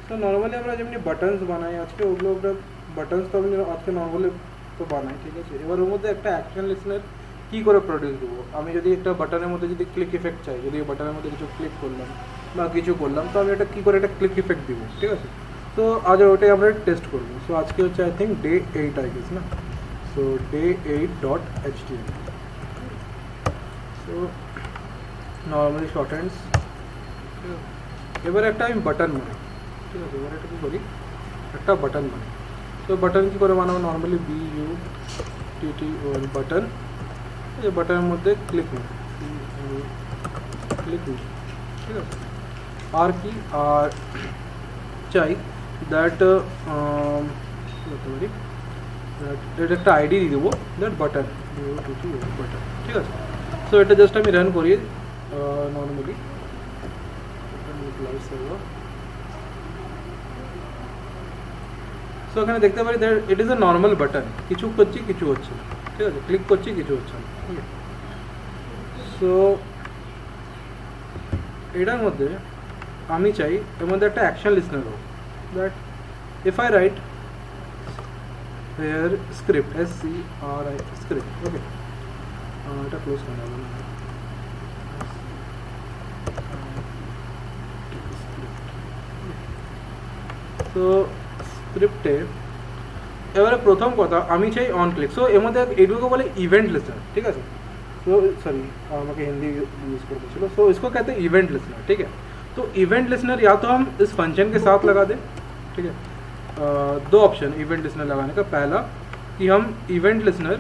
So normally আমরা যেমনি buttons বানাই আজকে ওগুলো একটা বাটনস তো আমি আজকে নর্মালি তো বানাই, ঠিক আছে। এবার ওর মধ্যে একটা অ্যাকশন লিসনার কী করে প্রডিউস দেবো, আমি যদি একটা বাটনের মধ্যে যদি ক্লিক ইফেক্ট চাই, যদি বাটনের মধ্যে কিছু ক্লিক করলাম বা কিছু করলাম, তো আমি এটা কী করে একটা ক্লিক ইফেক্ট দিব, ঠিক আছে। তো আজ ওটাই আমরা টেস্ট করবো। সো আজকে হচ্ছে I think day 8 I guess না। So day 8.html। So normally short hands, ঠিক আছে। এবার একটা আমি বাটন বানাই, ঠিক আছে। এবার একটা কী করি, একটা বাটন বানাই। তো বাটন কী করে বানাবো, নর্মালি BUTTON বাটন, এই বাটনের মধ্যে ক্লিক নিই, ক্লিক নিই, ঠিক আছে। আর কি আর চাই দ্যাট বলতে পারি এটা একটা আইডি দিয়ে দেবো, দ্যাট বাটন BUTTON বাটন, ঠিক আছে। সো এটা জাস্ট আমি রান করি নর্মালি। সো এখানে দেখতে পারি that it is a normal button, কিছু করছি কিছু হচ্ছে না, ঠিক আছে। ক্লিক করছি কিছু হচ্ছে না, ঠিক আছে। সো এটার মধ্যে আমি চাই এর মধ্যে একটা অ্যাকশন লিসনার হোক, that if I write here script SCRI script, okay. এটা ক্লোজ করতে হবে না। তো স্ক্রিপ্টে এবারে প্রথম কথা আমি চাই অন ক্লিক। সো এর মধ্যে এইটুকু বলে इवेंट लिसनर, ठीक है। तो सॉरी আমাকে হিंदी यूज़ करना चलो। सो इसको कहते हैं इवेंट लिसनर, ठीक है। तो इवेंट लिसनर या तो हम इस फंक्शन के साथ लगा दें, ठीक है। दो ऑप्शन इवेंट लिसनर लगाने का, पहला कि हम इवेंट लिसनर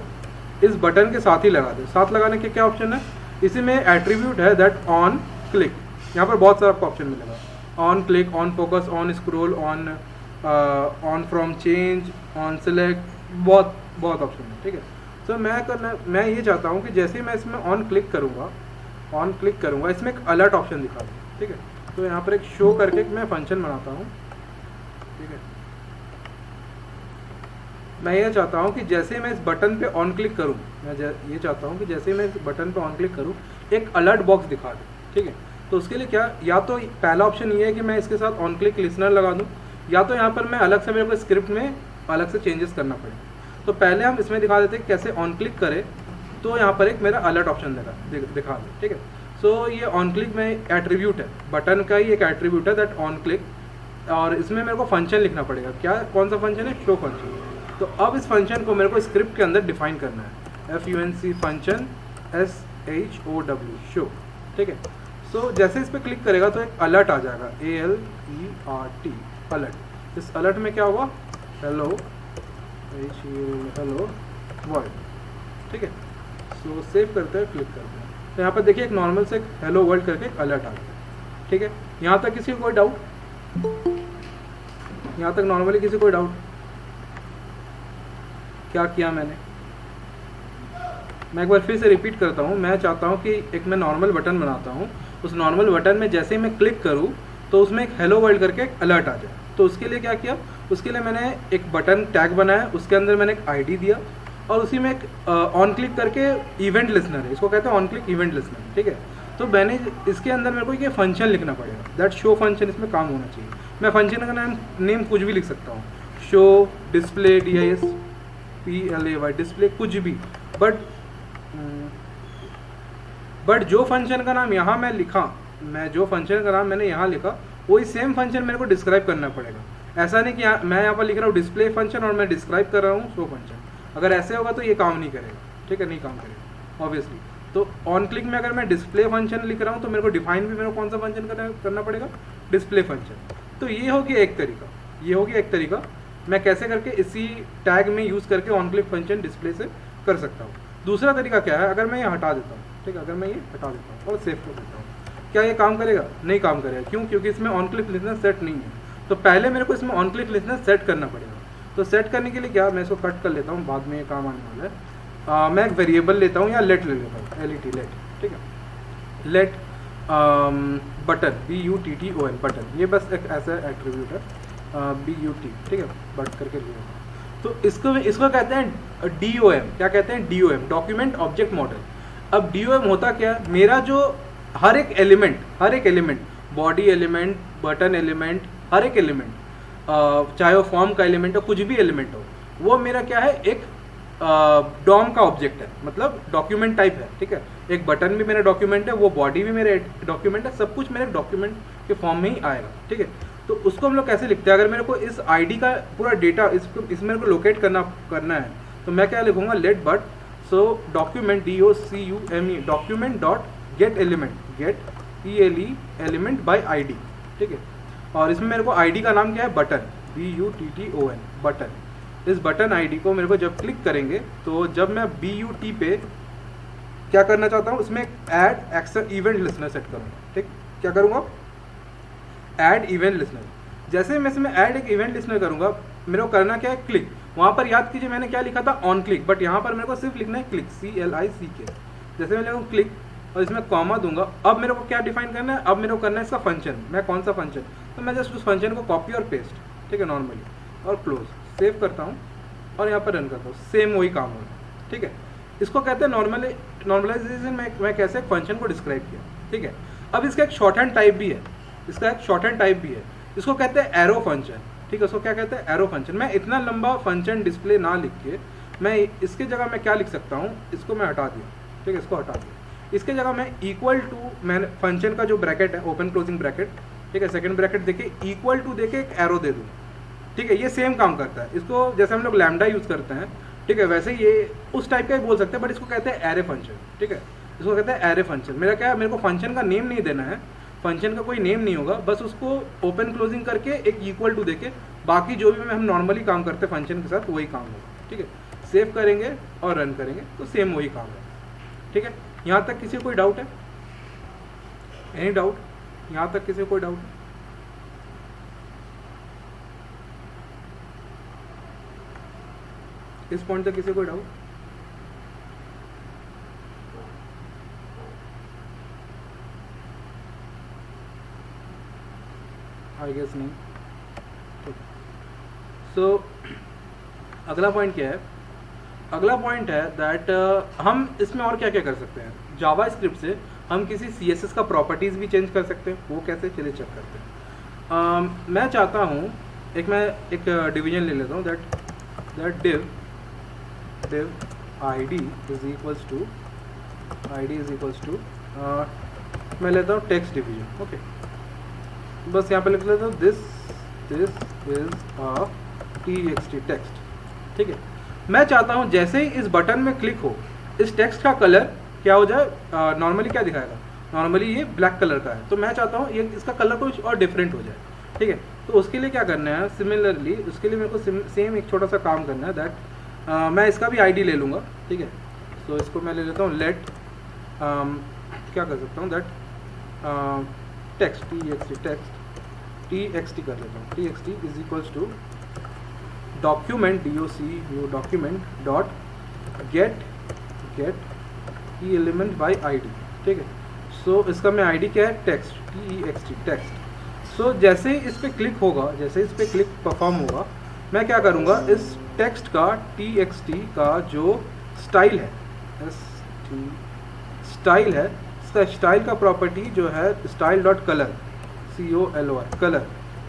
इस बटन के साथ ही लगा दें। साथ लगाने के क्या ऑप्शन है, इसी में एट्रीब्यूट है दैट ऑन क्लिक। यहाँ पर बहुत सारा आपको ऑप्शन मिलेगा, on click, on focus, on scroll, on from change, on select, बहुत बहुत ऑप्शन है, ठीक है। सो मैं ये चाहता हूँ कि जैसे ही मैं इसमें ऑन क्लिक करूँगा इसमें एक अलर्ट ऑप्शन दिखा दूँ, ठीक है। तो यहाँ पर एक शो करके मैं फंक्शन बनाता हूँ, ठीक है। मैं ये चाहता हूँ कि जैसे ही मैं इस बटन पे ऑन क्लिक करूँ, ये चाहता हूँ कि जैसे ही मैं इस बटन पे ऑन क्लिक करूँ एक अलर्ट बॉक्स दिखा दूँ, ठीक है। तो उसके लिए क्या, या तो पहला ऑप्शन ये है कि मैं इसके साथ ऑन क्लिक लिसनर लगा दूँ, या तो यहाँ पर मैं अलग से मेरे को स्क्रिप्ट में अलग से चेंजेस करना पड़े। तो पहले हम इसमें दिखा देते हैं कैसे ऑन क्लिक करें। तो यहाँ पर एक मेरा अलर्ट ऑप्शन दिखा दे, ठीक है। सो ये ऑन क्लिक में एट्रीब्यूट है, बटन का ही एक एट्रीब्यूट है दैट ऑन क्लिक, और इसमें मेरे को फंक्शन लिखना पड़ेगा। क्या, कौन सा फंक्शन है, शो फंक्शन। तो अब इस फंक्शन को मेरे को स्क्रिप्ट के अंदर डिफाइन करना है, FUNC फंक्शन SHOW शो, ठीक है। सो जैसे इस पर क्लिक करेगा तो एक अलर्ट आ जाएगा, ALERT अलर्ट। इस अलर्ट में क्या होगा, हेलो वर्ल्ड, ठीक है। सो सेव करते हैं, क्लिक करते हैं, तो यहाँ पर देखिए एक नॉर्मल से हेलो वर्ल्ड करके एक अलर्ट आ गया, ठीक है। यहाँ तक किसी को कोई डाउट, यहाँ तक नॉर्मली किसी कोई डाउट, क्या किया मैंने, मैं एक बार फिर से रिपीट करता हूँ। मैं चाहता हूँ कि एक मैं नॉर्मल बटन बनाता हूँ, उस नॉर्मल बटन में जैसे ही मैं क्लिक करूँ तो उसमें एक हेलो वर्ल्ड करके एक अलर्ट आ जाए। तो उसके लिए क्या किया, उसके लिए मैंने एक बटन टैग बनाया, उसके अंदर मैंने एक आईडी दिया, और उसी में एक ऑन क्लिक करके इवेंट लिसनर है, इसको कहते हैं ऑन क्लिक इवेंट लिसनर, ठीक है। तो मैंने इसके अंदर मेरे को ये फंक्शन लिखना पड़ेगा, दैट शो फंक्शन इसमें काम होना चाहिए। मैं फंक्शन का नेम कुछ भी लिख सकता हूँ, शो, डिस्प्ले, DISPLAY, डिस्प्ले, कुछ भी। बट जो फंक्शन का नाम यहाँ मैं लिखा, जो फंक्शन का नाम मैंने यहाँ लिखा, वही सेम फंक्शन मेरे को डिस्क्राइब करना पड़ेगा। ऐसा नहीं कि मैं यहाँ पर लिख रहा हूँ डिस्प्ले फंक्शन और मैं डिस्क्राइब कर रहा हूँ शो फंक्शन। अगर ऐसे होगा तो ये काम नहीं करेगा, ठीक है, नहीं काम करेगा ऑब्वियसली। तो ऑन क्लिक में अगर मैं डिस्प्ले फंक्शन लिख रहा हूँ तो मेरे को डिफाइन भी मेरे को कौन सा फंक्शन करना पड़ेगा, डिस्प्ले फंक्शन। तो ये हो गया एक तरीका, मैं कैसे करके इसी टैग में यूज़ करके ऑन क्लिक फंक्शन डिस्प्ले से कर सकता हूँ। दूसरा तरीका क्या है, अगर मैं ये हटा देता हूँ, ठीक है, अगर मैं ये हटा देता हूँ और सेव कर देता हूँ, क्या ये काम करेगा, नहीं काम करेगा। क्यों, क्योंकि इसमें ऑन क्लिक लिसनर सेट नहीं है। तो पहले मेरे को इसमें ऑन क्लिक लिसनर सेट करना पड़ेगा। तो सेट करने के लिए क्या, मैं इसको कट कर लेता हूँ, बाद में ये काम आने वाला है। मैं एक वेरिएबल लेता हूँ या लेट ले लेता हूँ, LET लेट, ठीक है। लेट बटन BUTTON बटन, ये बस एक ऐसा एट्रीब्यूट है, BUT, ठीक है, बट करके लिया। तो इसको कहते हैं DOM। क्या कहते हैं, DOM, डॉक्यूमेंट ऑब्जेक्ट मॉडल। अब DOM होता क्या है, मेरा जो हर एक element, body element, button element, हर एक एलिमेंट, चाहे वो फॉर्म का एलिमेंट हो, कुछ भी एलिमेंट हो, वो मेरा क्या है, एक डॉम का ऑब्जेक्ट है, मतलब डॉक्यूमेंट टाइप है, ठीक है। एक बटन भी मेरा डॉक्यूमेंट है, वो बॉडी भी मेरे डॉक्यूमेंट है, सब कुछ मेरे डॉक्यूमेंट के फॉर्म में ही आएगा, ठीक है। तो उसको हम लोग कैसे लिखते हैं, अगर मेरे को इस आईडी का पूरा डेटा इसमें मेरे को लोकेट करना है, तो मैं क्या लिखूंगा, let but, so document DOCUME document dot get element, get ELE element by ID, ठीक है। और इसमें मेरे को आईडी का नाम क्या है, बटन, BUTTON बटन। इस बटन आईडी को मेरे को जब क्लिक करेंगे, तो जब मैं BUT पे क्या करना चाहता हूँ, उसमें add action event listener set करूँगा, ठीक। क्या करूँगा, ऐड इवेंट लिसनर। जैसे मैं इसमें ऐड एक इवेंट लिसनर करूँगा, मेरे को करना क्या है, क्लिक। वहाँ पर याद कीजिए मैंने क्या लिखा था, ऑन क्लिक, बट यहाँ पर मेरे को सिर्फ लिखना है क्लिक, CLICK। जैसे मैं लिखूँ क्लिक और इसमें कॉमा दूंगा, अब मेरे को क्या डिफाइन करना है, अब मेरे को करना है इसका फंक्शन। मैं कौन सा फंक्शन, तो मैं जस्ट उस फंक्शन को कॉपी और पेस्ट, ठीक है, नॉर्मली, और क्लोज, सेव करता हूँ और यहाँ पर रन करता हूँ, सेम वही काम होगा, ठीक है। इसको कहते हैं नॉर्मलाइजेशन में मैं कैसे एक फंक्शन को डिस्क्राइब किया, ठीक है। अब इसका एक शॉर्ट हैंड टाइप भी है, इसको कहते हैं एरो फंक्शन, ठीक है। इसको क्या कहते हैं, एरो फंक्शन। मैं इतना लंबा फंक्शन डिस्प्ले ना लिख के मैं इसके जगह मैं क्या लिख सकता हूँ, इसको मैं हटा दिया, ठीक है, इसको हटा दिया। इसके जगह मैं इक्वल टू, मैंने फंक्शन का जो ब्रैकेट है, ओपन क्लोजिंग ब्रैकेट, ठीक है, सेकंड ब्रैकेट देके इक्वल टू देके एक एरो दे दूँ, ठीक है। ये सेम काम करता है। इसको जैसे हम लोग लैम्डा यूज़ करते हैं, ठीक है, वैसे ये उस टाइप का ही बोल सकते हैं, बट इसको कहते हैं एरे फंक्शन, ठीक है। इसको कहते हैं एरे फंक्शन। मेरा क्या है, मेरे को फंक्शन का नेम नहीं देना है, फंक्शन का कोई नेम नहीं होगा, बस उसको ओपन क्लोजिंग करके एक इक्वल टू देके, बाकी जो भी हम नॉर्मली काम करते हैं फंक्शन के साथ, वही काम होगा, ठीक है। सेव करेंगे और रन करेंगे तो सेम वही काम है, ठीक है। यहाँ तक किसी को कोई डाउट है, एनी डाउट, यहाँ तक किसी को कोई डाउट है? इस पॉइंट तक किसी को डाउट? आई गेस नहीं। सो अगला पॉइंट क्या है, अगला पॉइंट है दैट हम इसमें और क्या क्या कर सकते हैं। जावा स्क्रिप्ट से हम किसी CSS का प्रॉपर्टीज़ भी चेंज कर सकते हैं, वो कैसे, चलिए चेक करते हैं। मैं चाहता हूँ मैं एक डिवीजन ले लेता हूँ, that div ID is equals to मैं लेता हूँ टेक्स्ट डिवीजन, ओके। बस यहाँ पे लिख लेता हूँ this is a TXT text, ठीक है। मैं चाहता हूँ जैसे ही इस बटन में क्लिक हो, इस टेक्स्ट का कलर क्या हो जाए, नॉर्मली क्या दिखाएगा, नॉर्मली ये ब्लैक कलर का है, तो मैं चाहता हूँ ये इसका कलर कुछ और डिफरेंट हो जाए, ठीक है। तो उसके लिए क्या करना है, सिमिलरली उसके लिए मेरे को सेम एक छोटा सा काम करना है, दैट मैं इसका भी ID ले लूँगा, ठीक है। तो इसको मैं ले लेता हूँ, लेट क्या कर सकता हूँ, दैट टेक्स्ट TXT कर लेता हूँ, TXT is equals to document document dot get element by ID, ठीक है। सो इसका मैं ID क्या है, टेक्स्ट, TEXT टेक्स्ट। सो जैसे ही इस पर क्लिक होगा, जैसे इस पर क्लिक परफॉर्म होगा, मैं क्या करूँगा, इस टेक्स्ट का TXT का जो स्टाइल है, स्टाइल है, इसका स्टाइल का प्रॉपर्टी जो है style dot colour, COLOR colour,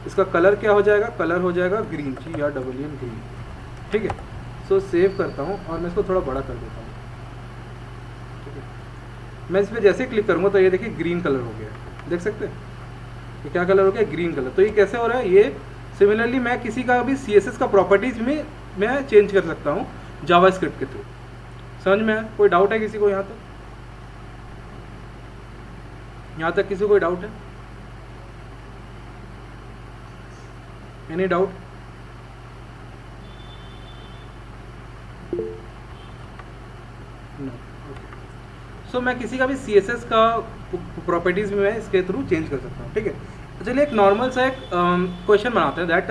इसका कलर क्या हो जाएगा, कलर हो जाएगा ग्रीन, GREEN ग्रीन, ठीक है। सो सेव करता हूँ और मैं इसको थोड़ा बड़ा कर देता हूँ, ठीक है। मैं इस पर जैसे क्लिक करूँगा तो ये देखिए ग्रीन कलर हो गया, देख सकते हैं ये क्या कलर हो गया, ग्रीन कलर। तो ये कैसे हो रहा है, ये सिमिलरली मैं किसी का भी CSS का प्रॉपर्टीज में मैं चेंज कर सकता हूँ जावा स्क्रिप्ट के थ्रू। समझ में है? कोई डाउट है किसी को यहाँ तक? यहाँ तक किसी को कोई डाउट है? Any doubt? No, okay. So मैं किसी का भी CSS का प्रॉपर्टीज में मैं इसके थ्रू चेंज कर सकता हूँ, ठीक है। चलिए एक नॉर्मल सा एक क्वेश्चन बनाते हैं, दैट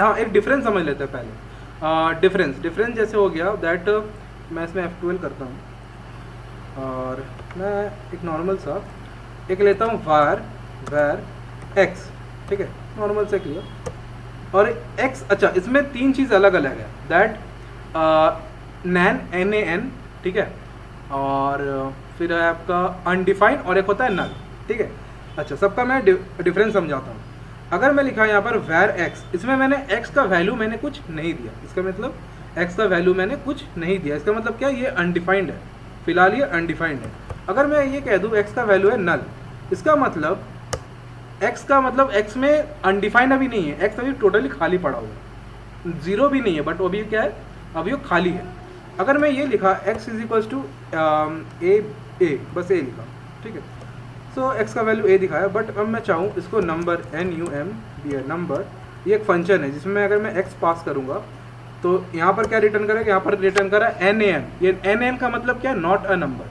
हाँ एक डिफरेंस समझ लेते हैं पहले। डिफरेंस जैसे हो गया दैट मैं इसमें F12 करता हूँ और मैं एक नॉर्मल सा एक लेता हूँ var x, ठीक है, नॉर्मल से क्लियर। और x, अच्छा इसमें तीन चीज़ अलग अलग है, दैट NaN, ठीक है, और फिर है आपका अनडिफाइंड और एक होता है नल, ठीक है। अच्छा सबका मैं डिफरेंस समझाता हूँ। अगर मैं लिखा यहाँ पर var x, इसमें मैंने x का वैल्यू मैंने कुछ नहीं दिया, इसका मतलब x का वैल्यू मैंने कुछ नहीं दिया, इसका मतलब क्या, ये अनडिफाइंड है, फिलहाल ये अनडिफाइंड है। अगर मैं ये कह दूँ x का वैल्यू है नल, इसका मतलब x में अनडिफाइंड अभी नहीं है, x अभी टोटली खाली पड़ा हुआ है, जीरो भी नहीं है, बट अभी क्या है, अभी वो खाली है। अगर मैं ये लिखा x इज इक्वल्स टू ए, बस ए लिखा, ठीक है, सो x का वैल्यू a दिखाया, बट अब मैं चाहूँ इसको नंबर नंबर, ये एक फंक्शन है जिसमें अगर मैं x पास करूँगा तो यहाँ पर क्या रिटर्न करेगा, यहाँ पर रिटर्न करा NaN, ये NaN का मतलब क्या है, नॉट अ नंबर,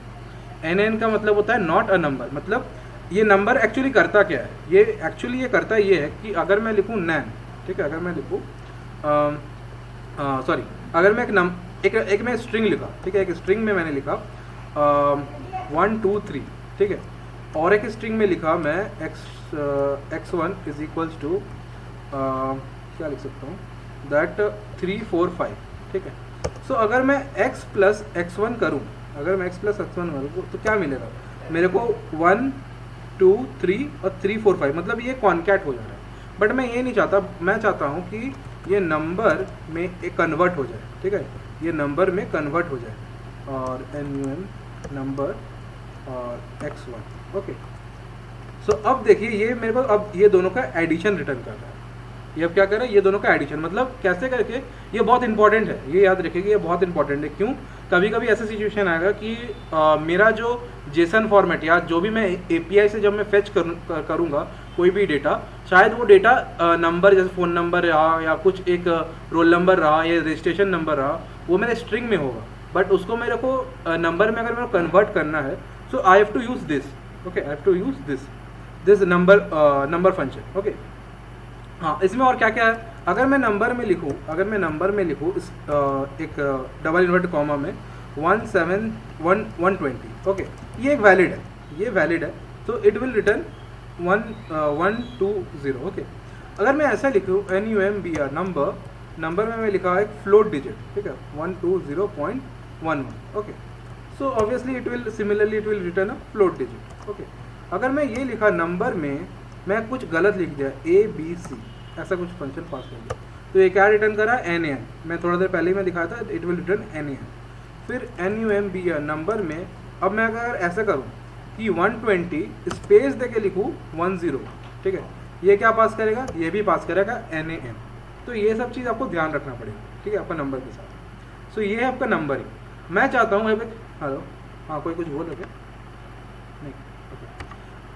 NaN का मतलब होता है नॉट अ नंबर, मतलब ये नंबर एक्चुअली करता क्या है, ये एक्चुअली ये करता ये है कि अगर मैं लिखूँ नैन, ठीक है, अगर मैं लिखूँ सॉरी, अगर मैं एक मैं स्ट्रिंग लिखा, ठीक है, एक स्ट्रिंग में मैंने लिखा 1 2 3, ठीक है, और एक स्ट्रिंग में लिखा मैं x1 इज इक्वल्स टू क्या लिख सकता हूँ, दैट 3 4 5, ठीक है। सो अगर मैं x प्लस x1 करूँ, अगर मैं x प्लस x1 करूँ तो क्या मिलेगा मेरे को, 1 2 3 और 3 4 5, मतलब ये कॉन्कैट हो जा रहा है, बट मैं ये नहीं चाहता, मैं चाहता हूँ कि ये नंबर में एक कन्वर्ट हो जाए, ठीक है, ये नंबर में कन्वर्ट हो जाए, और NUM नंबर और x1, ओके। सो अब देखिए ये मेरे को अब ये दोनों का एडिशन रिटर्न कर रहा है, ये अब क्या कर रहा है, ये दोनों का एडिशन, मतलब कैसे करके, ये बहुत इंपॉर्टेंट है, ये याद रखिएगा, ये बहुत इंपॉर्टेंट है। क्यों, कभी कभी ऐसा सिचुएशन आएगा कि मेरा जो जेसन फॉर्मेट या जो भी मैं API से जब मैं फेच करूँगा कोई भी डेटा, शायद वो डेटा नंबर जैसे फ़ोन नंबर रहा या कुछ एक रोल नंबर रहा या रजिस्ट्रेशन नंबर रहा, वो मेरे स्ट्रिंग में होगा, बट उसको मेरे को नंबर में अगर मेरे को कन्वर्ट करना है, so I have to use this, okay, I have to use this number function, okay. हाँ, इसमें और क्या क्या है, अगर मैं नंबर में लिखूँ, इस एक डबल इन्वर्ट कॉमा में 120, ओके, ये एक वैलिड है, ये वैलिड है, तो इट विल रिटर्न 120, ओके। अगर मैं ऐसा लिखूँ NUMBR नंबर में मैं लिखा एक फ्लोट डिजिट, ठीक है, 120.11, okay, so obviously it will return a float digit, okay. अगर मैं ये लिखा नंबर में मैं कुछ गलत लिख दिया ABC, ऐसा कुछ फंक्शन पास कर दिया, तो ये क्या रिटर्न करा, NaN, मैं थोड़ा देर पहले ही मैं दिखाया था, इट विल रिटर्न NaN। फिर NUMBR नंबर में अब मैं अगर ऐसा करूँ कि 120 स्पेस दे के लिखूँ 10, ठीक है, ये क्या पास करेगा, ये भी पास करेगा NaN। तो ये सब चीज़ आपको ध्यान रखना पड़ेगा, ठीक है, आपका नंबर के साथ। सो ये है आपका नंबर ही। मैं चाहता हूँ हेलो, हाँ, कोई कुछ बोल रहे नहीं, ओके।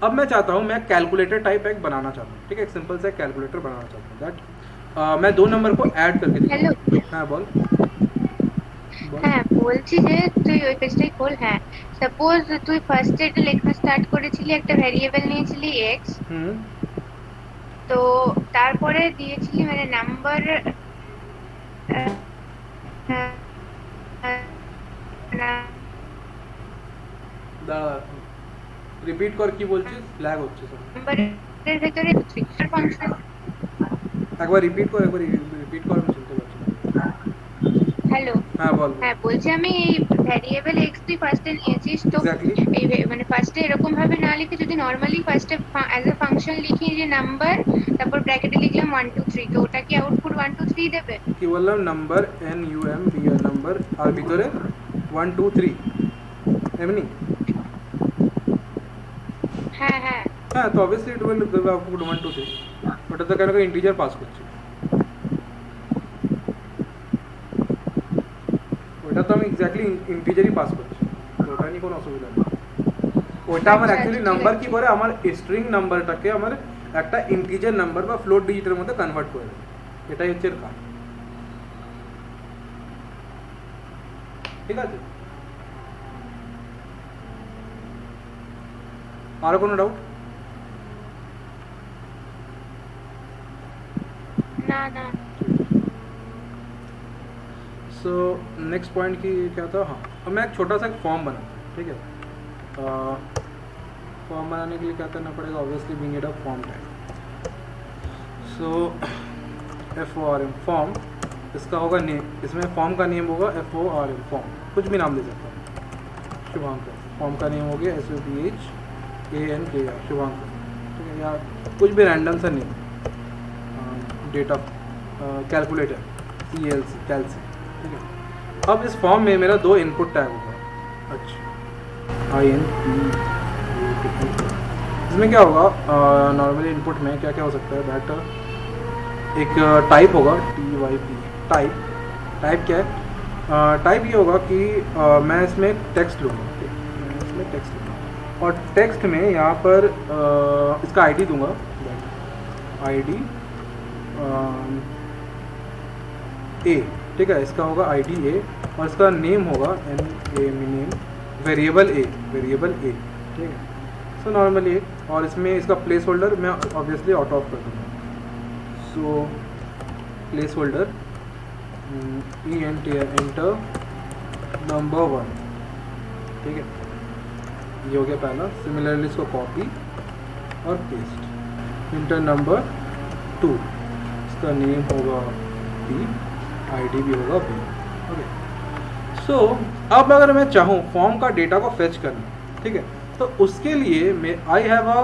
अब मैं चाहता हूँ, मैं कैलकुलेटर टाइप एक बनाना चाहता हूँ, ठीक है, एक सिंपल सा कैलकुलेटर बनाना चाहता हूँ, दैट मैं 2 नंबर को ऐड करके हेलो, हाँ बोल। হ্যাঁ বলছি যে তুই ওই পেজটাই খোল। হ্যাঁ, সাপোজ তুই ফার্স্টে এটা লেখা স্টার্ট করেছিলি, একটা ভ্যারিয়েবল নিয়েছিলি x, তো তারপরে দিয়েছিলি মানে নাম্বার, রিপিট কর কি বলছিস, ল্যাগ হচ্ছে সব, নাম্বারের ভেতরে ফাংশন। একবার রিপিট কর, আমি শুনতে পাচ্ছি না। হ্যালো, হ্যাঁ বল। হ্যাঁ বলছি আমি এই ভ্যারিয়েবল x তুই ফার্স্টে নিয়েছিস, তো এক্স্যাক্টলি, এই মানে ফার্স্টে এরকম ভাবে না লিখে যদি নর্মালি ফার্স্টে অ্যাজ এ ফাংশন লিখি যে নাম্বার, তারপর ব্র্যাকেটে লিখলাম 1 2 3, তো ওটা কি আউটপুট 1 2 3 দেবে? কি বললাম, নাম্বার NUMBR নাম্বার আর ভিতরে 1 2 3 এমনি। হ্যাঁ হ্যাঁ হ্যাঁ, তো obviously it will give output 1 2 3, ওটা তো কেন ইন্টিজার পাস করছি, ওটা তো আমি এক্স্যাক্টলি ইন্টিজারই পাস করছি, তো ওটা নিয়ে কোনো অসুবিধা নেই। ওটা আমার অ্যাকচুয়ালি নাম্বার কি করে, আমার স্ট্রিং নাম্বারটাকে আমার একটা ইন্টিজার নাম্বার বা ফ্লোট ডিজিটের মধ্যে কনভার্ট করে দেবে, এটাই হচ্ছে এর কাজ, ঠিক আছে। আরো কোনো ডাউট? না না। सो नेक्स्ट पॉइंट की क्या था, हाँ, अब मैं एक छोटा सा फॉर्म बनाता हूँ, ठीक है। फॉर्म बनाने के लिए क्या करना पड़ेगा, obviously we need a form type. So FORM form, इसका होगा नेम, इसमें फॉर्म का नेम होगा FORM फॉर्म, कुछ भी नाम दे सकता हूँ, शुभांकर, फॉर्म का नेम हो गया SUBHANKR, शुभांकर, ठीक है, या कुछ भी रैंडम सा नेम, डेटा कैलकुलेटर CLC कैलसी, ठीक है। अब इस फॉर्म में मेरा दो इनपुट टैग होगा। अच्छा इसमें क्या होगा, नॉर्मली इनपुट में क्या क्या हो सकता है, दैट एक टाइप होगा TYP टाइप। टाइप क्या है, टाइप ये होगा कि मैं इसमें टेक्स्ट लूँगा, मैं इसमें टेक्स्ट लूँगा और टेक्स्ट में यहाँ पर इसका ID दूंगा, ID A, ठीक है। इसका होगा ID A और इसका नेम होगा नेम वेरिएबल A, ठीक है। सो नॉर्मली और इसमें इसका प्लेस होल्डर मैं ऑब्वियसली आउट ऑफ कर दूँगा। So place holder enter number 1, ठीक है। ये हो गया पहला। सिमिलरली इसको कॉपी और पेस्ट, इंटर नंबर 2, इसका नेम होगा B, ID भी होगा B, ओके। सो अब अगर मैं चाहूँ फॉर्म का डेटा को फेच करना, ठीक है, तो उसके लिए मैं आई हैव अ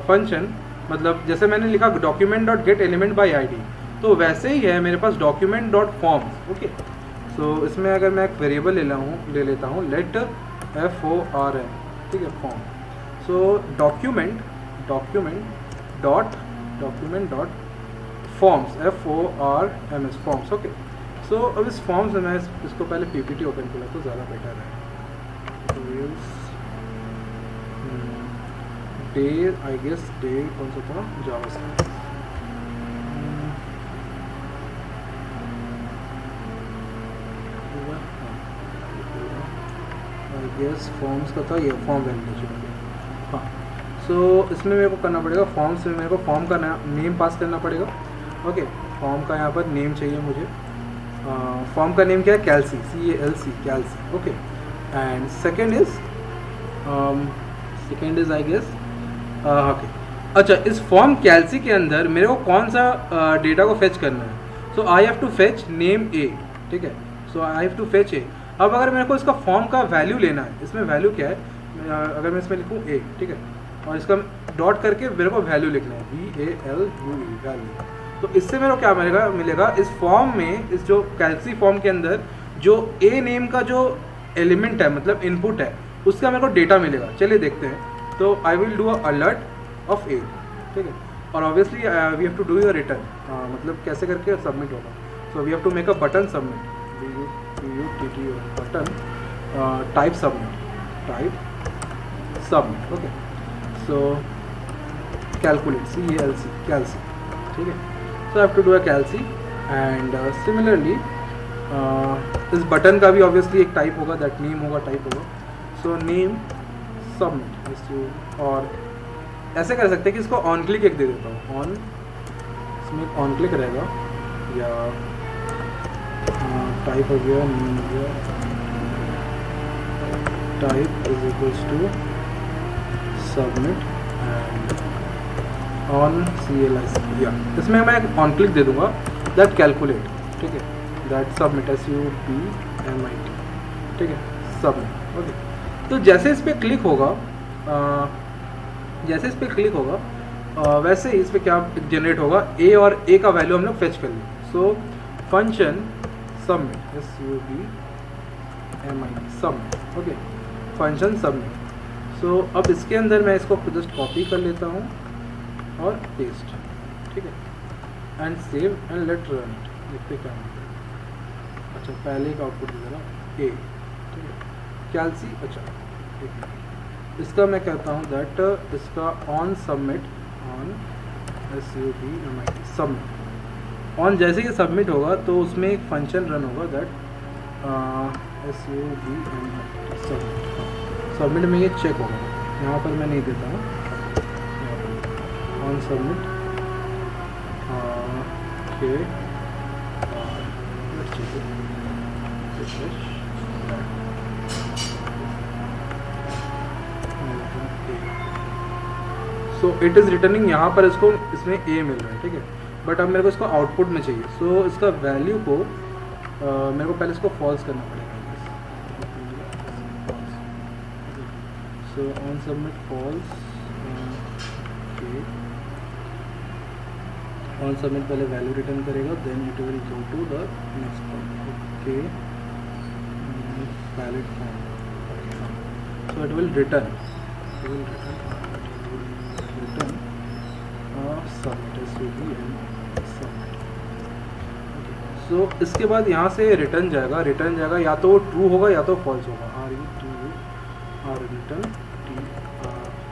फंक्शन, मतलब जैसे मैंने लिखा document dot get element by ID, तो वैसे ही है मेरे पास डॉक्यूमेंट डॉट फॉर्म्स, ओके। सो इसमें अगर मैं एक वेरिएबल ले लेता हूँ लेट FORM, ठीक है, form. So document dot forms FORMS forms, okay. So अब इस फॉर्म से मैं इसको पहले PPT ओपन कर लेता तो ज़्यादा बेटर है। डे आई गेस डे कौन सा था, जावास्क्रिप्ट, आई गेस फॉर्म्स का था, ये फॉर्म वैलिडेशन, हाँ। सो इसमें मेरे को करना पड़ेगा, फॉर्म्स में मेरे को फॉर्म का नेम पास करना पड़ेगा, ओके। फॉर्म का यहाँ पर नेम चाहिए मुझे, फॉर्म का नेम क्या है, calcy, calcy, okay. And second is I guess okay. अच्छा, इस फॉर्म कैलसी के अंदर मेरे को कौन सा डेटा को फेच करना है, so I have to fetch name A, ठीक है। So I have to fetch A। अब अगर मेरे को इसका फॉर्म का वैल्यू लेना है, इसमें वैल्यू क्या है, अगर मैं इसमें लिखूँ A, ठीक है, और इसका डॉट करके मेरे को वैल्यू लिखना है VALUE, वैल्यू। तो इससे मेरे को क्या मिलेगा इस फॉर्म में, इस जो कैलसी फॉर्म के अंदर जो A नेम का जो एलिमेंट है, मतलब इनपुट है, उसका मेरे को डेटा मिलेगा। चलिए देखते हैं। तो I will do a alert of A, ठीक है, और obviously we have to do your return, मतलब कैसे करके सबमिट होगा। So we have to make a button submit, button type submit, okay. So calculate calcy, ठीक है। So I have to do a calcy and similarly इस button का भी obviously एक टाइप होगा, दैट नेम होगा, टाइप होगा। सो नेम सबमिट, और ऐसे कर सकते हैं कि इसको ऑन क्लिक एक दे देता हूँ, ऑन, इसमें ऑन क्लिक रहेगा, या टाइप हो गया, नेम हो गया, type is equals to submit and on CLIC, या इसमें मैं ऑन क्लिक दे दूंगा, दैट कैलकुलेट, ठीक है, दैट सबमिट SUBMIT, ठीक है, सबमिट, ओके। तो जैसे इस पर क्लिक होगा, वैसे ही इस पर क्या जनरेट होगा, A और A का वैल्यू हम लोग फेच कर लेंगे। So function submit SUBMIT submit, okay, function submit. So अब इसके अंदर मैं इसको जस्ट कॉपी कर लेता हूँ और पेस्ट, ठीक है, and save and let run it, देखते क्या होता है। अच्छा, पहले का आउटपुट दे देना A, ठीक है, कैलसी। अच्छा, ठीक है, इसका मैं कहता हूँ दैट इसका on submit, on SUBMIT submit, on जैसे ही सबमिट होगा तो उसमें एक फंक्शन रन होगा, दैट SUBMIT सबमिट में ये चेक होगा, यहाँ पर मैं नहीं देता हूँ, on submit, okay, so it is returning, यहाँ पर इसको इसमें A मिल रहा है, ठीक है, बट अब मेरे को इसको आउटपुट में चाहिए। सो इसका वैल्यू को मेरे को पहले इसको फॉल्स करना पड़ेगा। So on submit false, on submit पहले वैल्यू रिटर्न करेगा, then it will go to the next okay valid form, so it will return submit submit. So इसके बाद यहाँ से रिटर्न जाएगा या तो ट्रू होगा या तो फॉल्स होगा। आर यू ट्रू और रिटर्न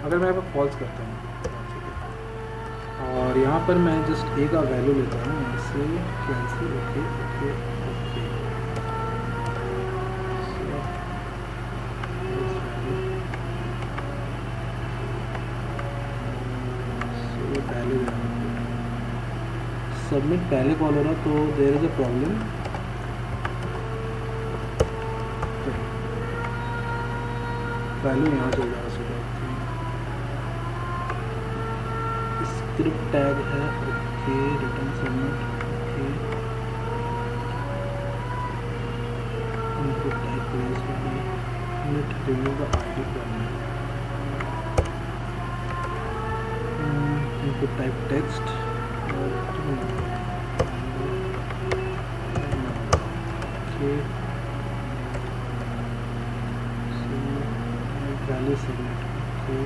अगर मैं यहाँ पर फॉल्स करता हूँ और यहाँ पर मैं जस्ट ए का वैल्यू लेता हूँ, यहाँ से cancel okay okay okay value submit पहले कॉल हो रहा तो there is a problem. Value यहाँ चल जाएगा सुबह, स्क्रिप्ट टैग है okay return submit okay input type place unit remove the ID from input type text okay value submit okay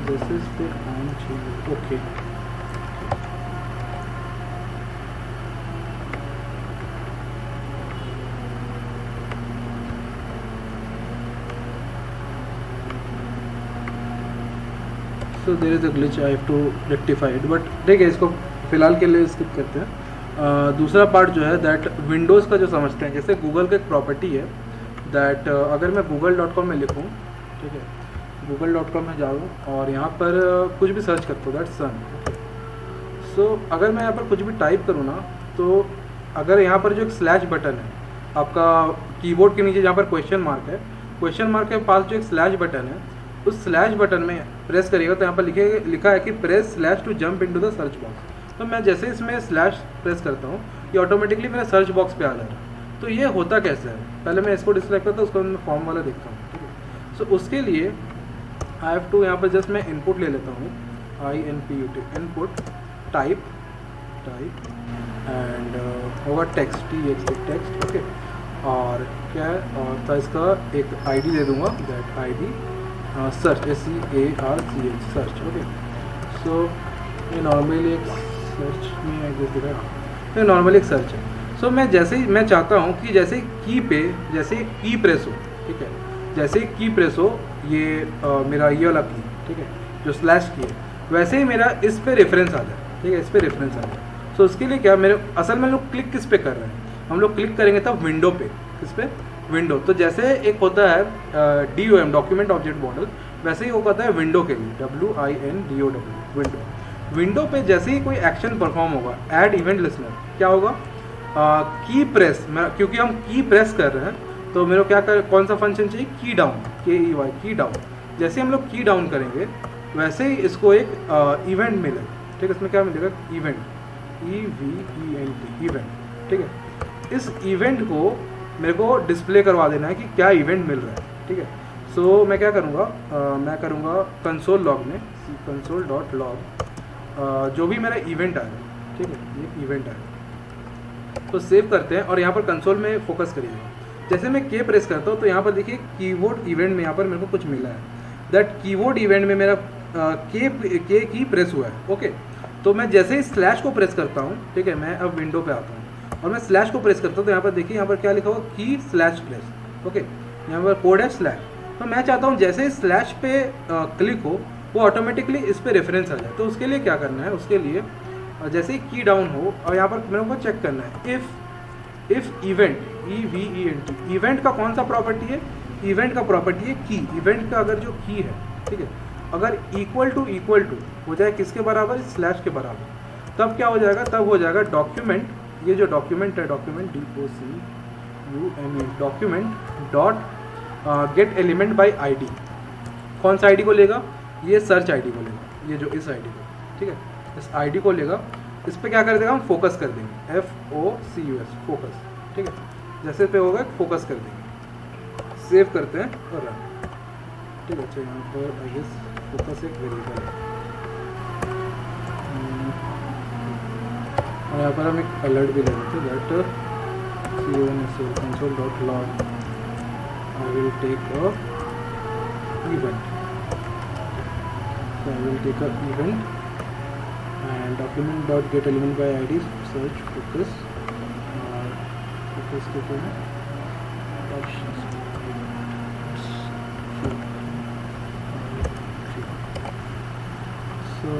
this is the on change okay so there is a glitch I have to rectify it but ठीक है इसको फिलहाल के लिए skip करते हैं। दूसरा part जो है दैट विंडोज़ का जो समझते हैं, जैसे गूगल का एक प्रॉपर्टी है दैट अगर मैं google.com में लिखूँ, ठीक है google.com में जाऊँ और यहाँ पर कुछ भी सर्च करता हूँ दैट सन, सो अगर मैं यहाँ पर कुछ भी टाइप करूँ ना, तो अगर यहाँ पर जो एक स्लैश बटन है आपका कीबोर्ड के नीचे जहाँ पर क्वेश्चन मार्क है, क्वेश्चन मार्क के पास जो एक स्लैश बटन है, उस स्लैश बटन में प्रेस करिएगा तो यहाँ पर लिखा है कि press slash to jump into the search box. तो मैं जैसे इसमें स्लैश प्रेस करता हूँ ये ऑटोमेटिकली मेरे सर्च बॉक्स पे आ जा रहा है। तो ये होता कैसे है, पहले मैं इसको डिस्प्ले करता हूँ, उसको मैं फॉर्म वाला देखता हूँ, ठीक है। सो उसके लिए आई हैव टू यहाँ पर जस्ट मैं इनपुट ले लेता हूँ, INPUT इनपुट टाइप एंड होगा टेक्स्ट टेक्स्ट ओके, और क्या है और तो इसका एक आईडी दे दूँगा that ID search SEARCH search okay. So ये नॉर्मली एक सर्च में आई गेस दिखा, तो नॉर्मली एक सर्च है। सो मैं जैसे ही मैं चाहता हूँ कि जैसे की पे जैसे की प्रेस हो, ठीक है, जैसे की प्रेस हो ये मेरा ये वाला की, ठीक है, जो स्लैश की है, वैसे ही मेरा इस पे रेफरेंस आ जाए, ठीक है, इस पे रेफरेंस आ जाए। सो उसके लिए क्या मेरे असल में लोग क्लिक किस पे कर रहे हैं, हम लोग क्लिक करेंगे तब विंडो पे, किस पे विंडो। तो जैसे एक होता है DOM डॉक्यूमेंट ऑब्जेक्ट मॉडल, वैसे ही वो होता है विंडो के लिए WINDOW विंडो। विंडो पे जैसे ही कोई एक्शन परफॉर्म होगा, ऐड इवेंट लिसनर, क्या होगा की प्रेस, क्योंकि हम की प्रेस कर रहे हैं तो मेरे को क्या कौन सा फंक्शन चाहिए, की डाउन KEY की डाउन। जैसे हम लोग की डाउन करेंगे वैसे ही इसको एक इवेंट मिलेगा, ठीक है, इसमें क्या मिलेगा इवेंट EVENT इवेंट, ठीक है। इस इवेंट को मेरे को डिस्प्ले करवा देना है कि क्या इवेंट मिल रहा है, ठीक है। सो मैं क्या करूँगा मैं करूँगा कंसोल लॉग में console.log जो भी मेरा इवेंट आएगा, ठीक है, ये इवेंट आएगा तो सेव करते हैं और यहाँ पर कंसोल में फोकस करिएगा। जैसे मैं के प्रेस करता हूँ तो यहाँ पर देखिए कीबोर्ड इवेंट में यहाँ पर मेरे को कुछ मिला है, दैट कीबोर्ड इवेंट में मेरा के की प्रेस हुआ है, ओके। तो मैं जैसे ही स्लैश को प्रेस करता हूँ, ठीक है, मैं अब विंडो पे आता हूँ और मैं स्लैश को प्रेस करता हूँ तो यहाँ पर देखिए यहाँ पर क्या लिखा हुआ की स्लैश प्रेस, ओके, यहाँ पर कोड है स्लैश। तो मैं चाहता हूँ जैसे ही स्लैश पे क्लिक हो वो ऑटोमेटिकली इस पे रेफरेंस आ जाए। तो उसके लिए क्या करना है, उसके लिए जैसे ही की डाउन हो और यहाँ पर मेरे को चेक करना है इफ़ इवेंट EVENT इवेंट का कौन सा प्रॉपर्टी है, इवेंट का प्रॉपर्टी है की। इवेंट का अगर जो की है, ठीक है, अगर इक्वल टू हो जाए किसके बराबर, स्लैश के बराबर, तब क्या हो जाएगा, तब हो जाएगा डॉक्यूमेंट, ये जो डॉक्यूमेंट है document DOCUMENT document dot get element by ID। कौन सा ID को लेगा, ये सर्च ID को लेगा, ये जो इस ID को, ठीक है, इस ID को लेगा इस पर क्या कर देगा, हम फोकस कर देंगे, FOCUS फोकस, ठीक है। जैसे पे होगा फोकस कर देंगे, सेव करते हैं और रन, ठीक है। अच्छा यहाँ पर आई गेस फोकस एक वेरिएबल है और यहाँ पर हम एक अलर्ट भी ले लेते हैं that console.log I will take a event, so I will take a event and document.get element by id search focus focus के क्या है options, so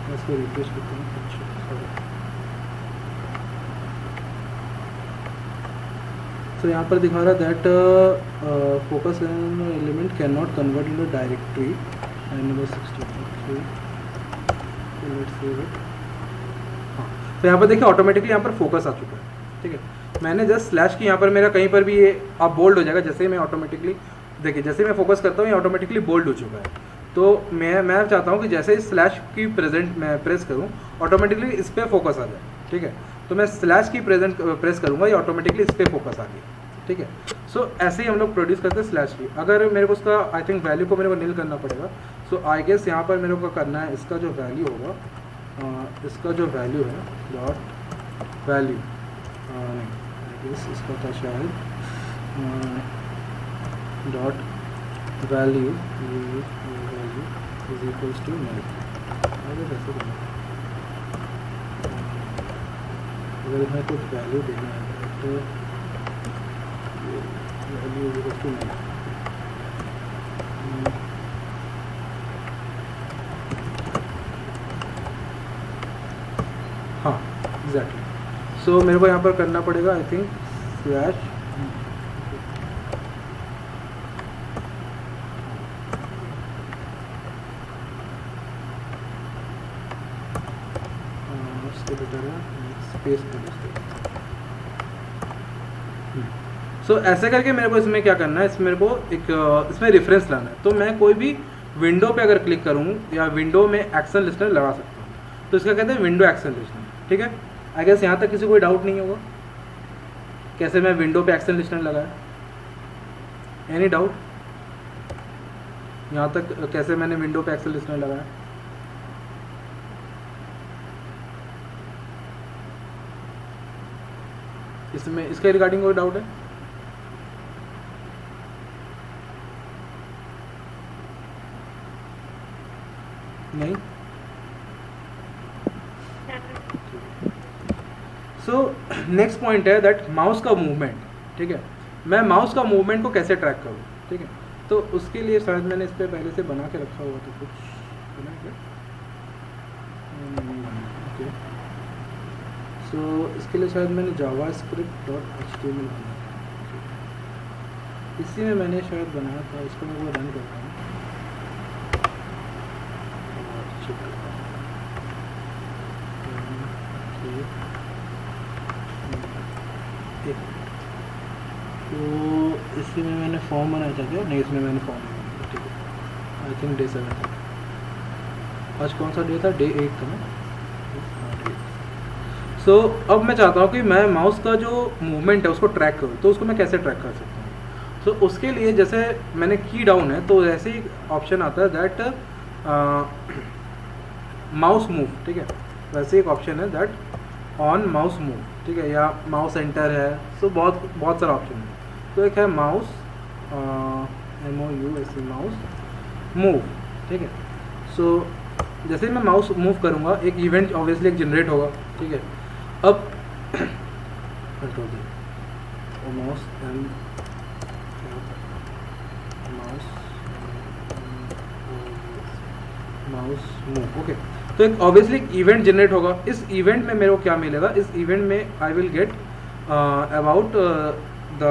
इसको रिफ्रेश करते हैं। अच्छा सॉरी, तो यहाँ पर दिखा रहा है that focus element can not convert in directory line number 63। हाँ, तो यहाँ पर देखिए ऑटोमेटिकली यहाँ पर फोकस आ चुका है, ठीक है। मैंने जस्ट स्लैश की यहाँ पर मेरा कहीं पर भी ये अब बोल्ड हो जाएगा, जैसे ही मैं ऑटोमेटिकली देखिए जैसे मैं फोकस करता हूँ ये ऑटोमेटिकली बोल्ड हो चुका है। तो मैं चाहता हूँ कि जैसे ही स्लैश की प्रेजेंट मैं प्रेस करूँ ऑटोमेटिकली इस पर फोकस आ जाए, ठीक है। तो मैं स्लैश की प्रेस करूँगा ये ऑटोमेटिकली इस पर फोकस आ गया, ठीक है। सो ऐसे ही हम लोग प्रोड्यूस करते हैं स्लैश की। अगर मेरे को उसका आई थिंक वैल्यू को मेरे को नील करना पड़ेगा, सो आई गेस यहाँ पर मेरे को करना है इसका जो वैल्यू होगा, इसका जो वैल्यू है डॉट वैल्यू, नहीं आई गेस इसका था शायद dot value is equals to null. अगर ऐसे करना अगर हमें कुछ वैल्यू देना है तो value is equals to null. हाँ एग्जैक्टली, सो मेरे को यहाँ पर करना पड़ेगा I think slash space so ऐसे करके मेरे को इसमें क्या करना है, इसमें मेरे को एक इसमें रेफरेंस लाना है। तो मैं कोई भी विंडो पे अगर क्लिक करूँ या विंडो में एक्शन लिस्टनर लगा सकता हूँ, तो इसका कहते हैं विंडो एक्शन लिस्टनर, ठीक है। आई गेस यहाँ तक किसी कोई डाउट नहीं होगा कैसे मैं विंडो पे एक्शन लिस्टनर लगाया, एनी डाउट यहाँ तक कैसे मैंने विंडो पे एक्शन लिस्टनर लगाया? इसमें इसके रिगार्डिंग कोई डाउट है? नहीं। सो नेक्स्ट पॉइंट है दैट माउस का मूवमेंट, ठीक है। मैं माउस का मूवमेंट को कैसे ट्रैक करूँ, ठीक है। तो उसके लिए शायद मैंने इस पर पहले से बना के रखा हुआ था कुछ, बना क्या? ओके, सो इसके लिए शायद मैंने javascript.html बनाया, इसी में मैंने शायद बनाया था। इसको मैं वो रन करता हूँ और चेक करता हूँ। तो इसी में मैंने फॉर्म बनाया था क्या? नहीं, इसमें मैंने फॉर्म नहीं बनाया, ठीक है। आई थिंक डे 7 था। आज कौन सा डे था? डे 8 था ना। सो अब मैं चाहता हूँ कि मैं माउस का जो मूवमेंट है उसको ट्रैक करूँ, तो उसको मैं कैसे ट्रैक कर सकता हूँ? सो उसके लिए जैसे मैंने की डाउन है तो ऐसे ही ऑप्शन आता है दैट माउस मूव, ठीक है। वैसे एक ऑप्शन है दैट ऑन माउस मूव, ठीक है, या माउस एंटर है। सो बहुत सारा ऑप्शन है। तो एक है माउस MOUS माउस मूव, ठीक है। सो जैसे ही मैं माउस मूव करूँगा एक इवेंट ऑब्वियसली एक जनरेट होगा, ठीक है। अब कंट्रोल दी माउस माउस मूव, ओके। तो एक ऑब्वियसली एक इवेंट जनरेट होगा। इस इवेंट में मेरे को क्या मिलेगा? इस इवेंट में I will get about the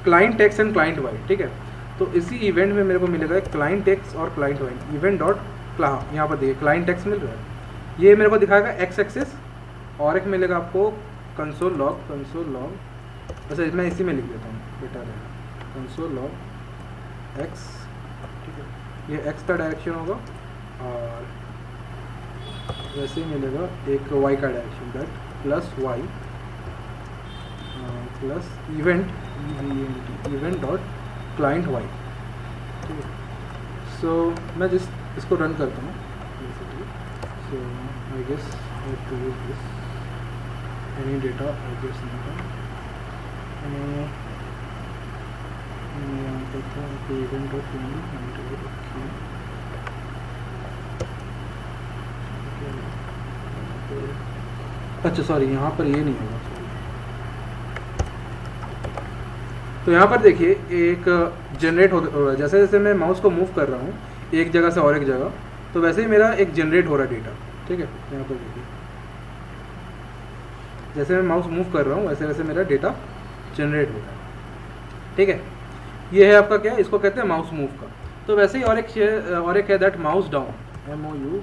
client X and client Y, ठीक है। तो इसी इवेंट में मेरे को मिलेगा क्लाइंट एक्स और क्लाइंट वाई। इवेंट डॉट यहाँ पर देखिए क्लाइंट एक्स मिल रहा है, ये मेरे को दिखाएगा एक्स एक्सेस, और एक मिलेगा आपको कंसोल लॉग। अच्छा मैं इसी में लिख देता हूँ, बेटर है कंसोल लॉग एक्स, ठीक है। ये एक्स का डायरेक्शन होगा और वैसे ही मिलेगा एक वाई का direction, that plus Y plus event event dot client Y. ठीक है, सो मैं इसको रन करता हूँ basically. So I guess I have to use this any data I guess यहाँ पर था इवेंट डॉट अच्छा सॉरी यहाँ पर ये नहीं होगा, तो यहाँ पर देखिए एक जनरेट हो रहा है। जैसे जैसे मैं माउस को मूव कर रहा हूँ एक जगह से और एक जगह, तो वैसे ही मेरा एक जनरेट हो रहा है डेटा। ठीक है, यहाँ पर देखिए जैसे मैं माउस मूव कर रहा हूँ वैसे वैसे मेरा डेटा जनरेट हो रहा है। ठीक है, ये है आपका क्या है, इसको कहते हैं माउस मूव का। तो वैसे ही और एक है that mouse down, MOUSE,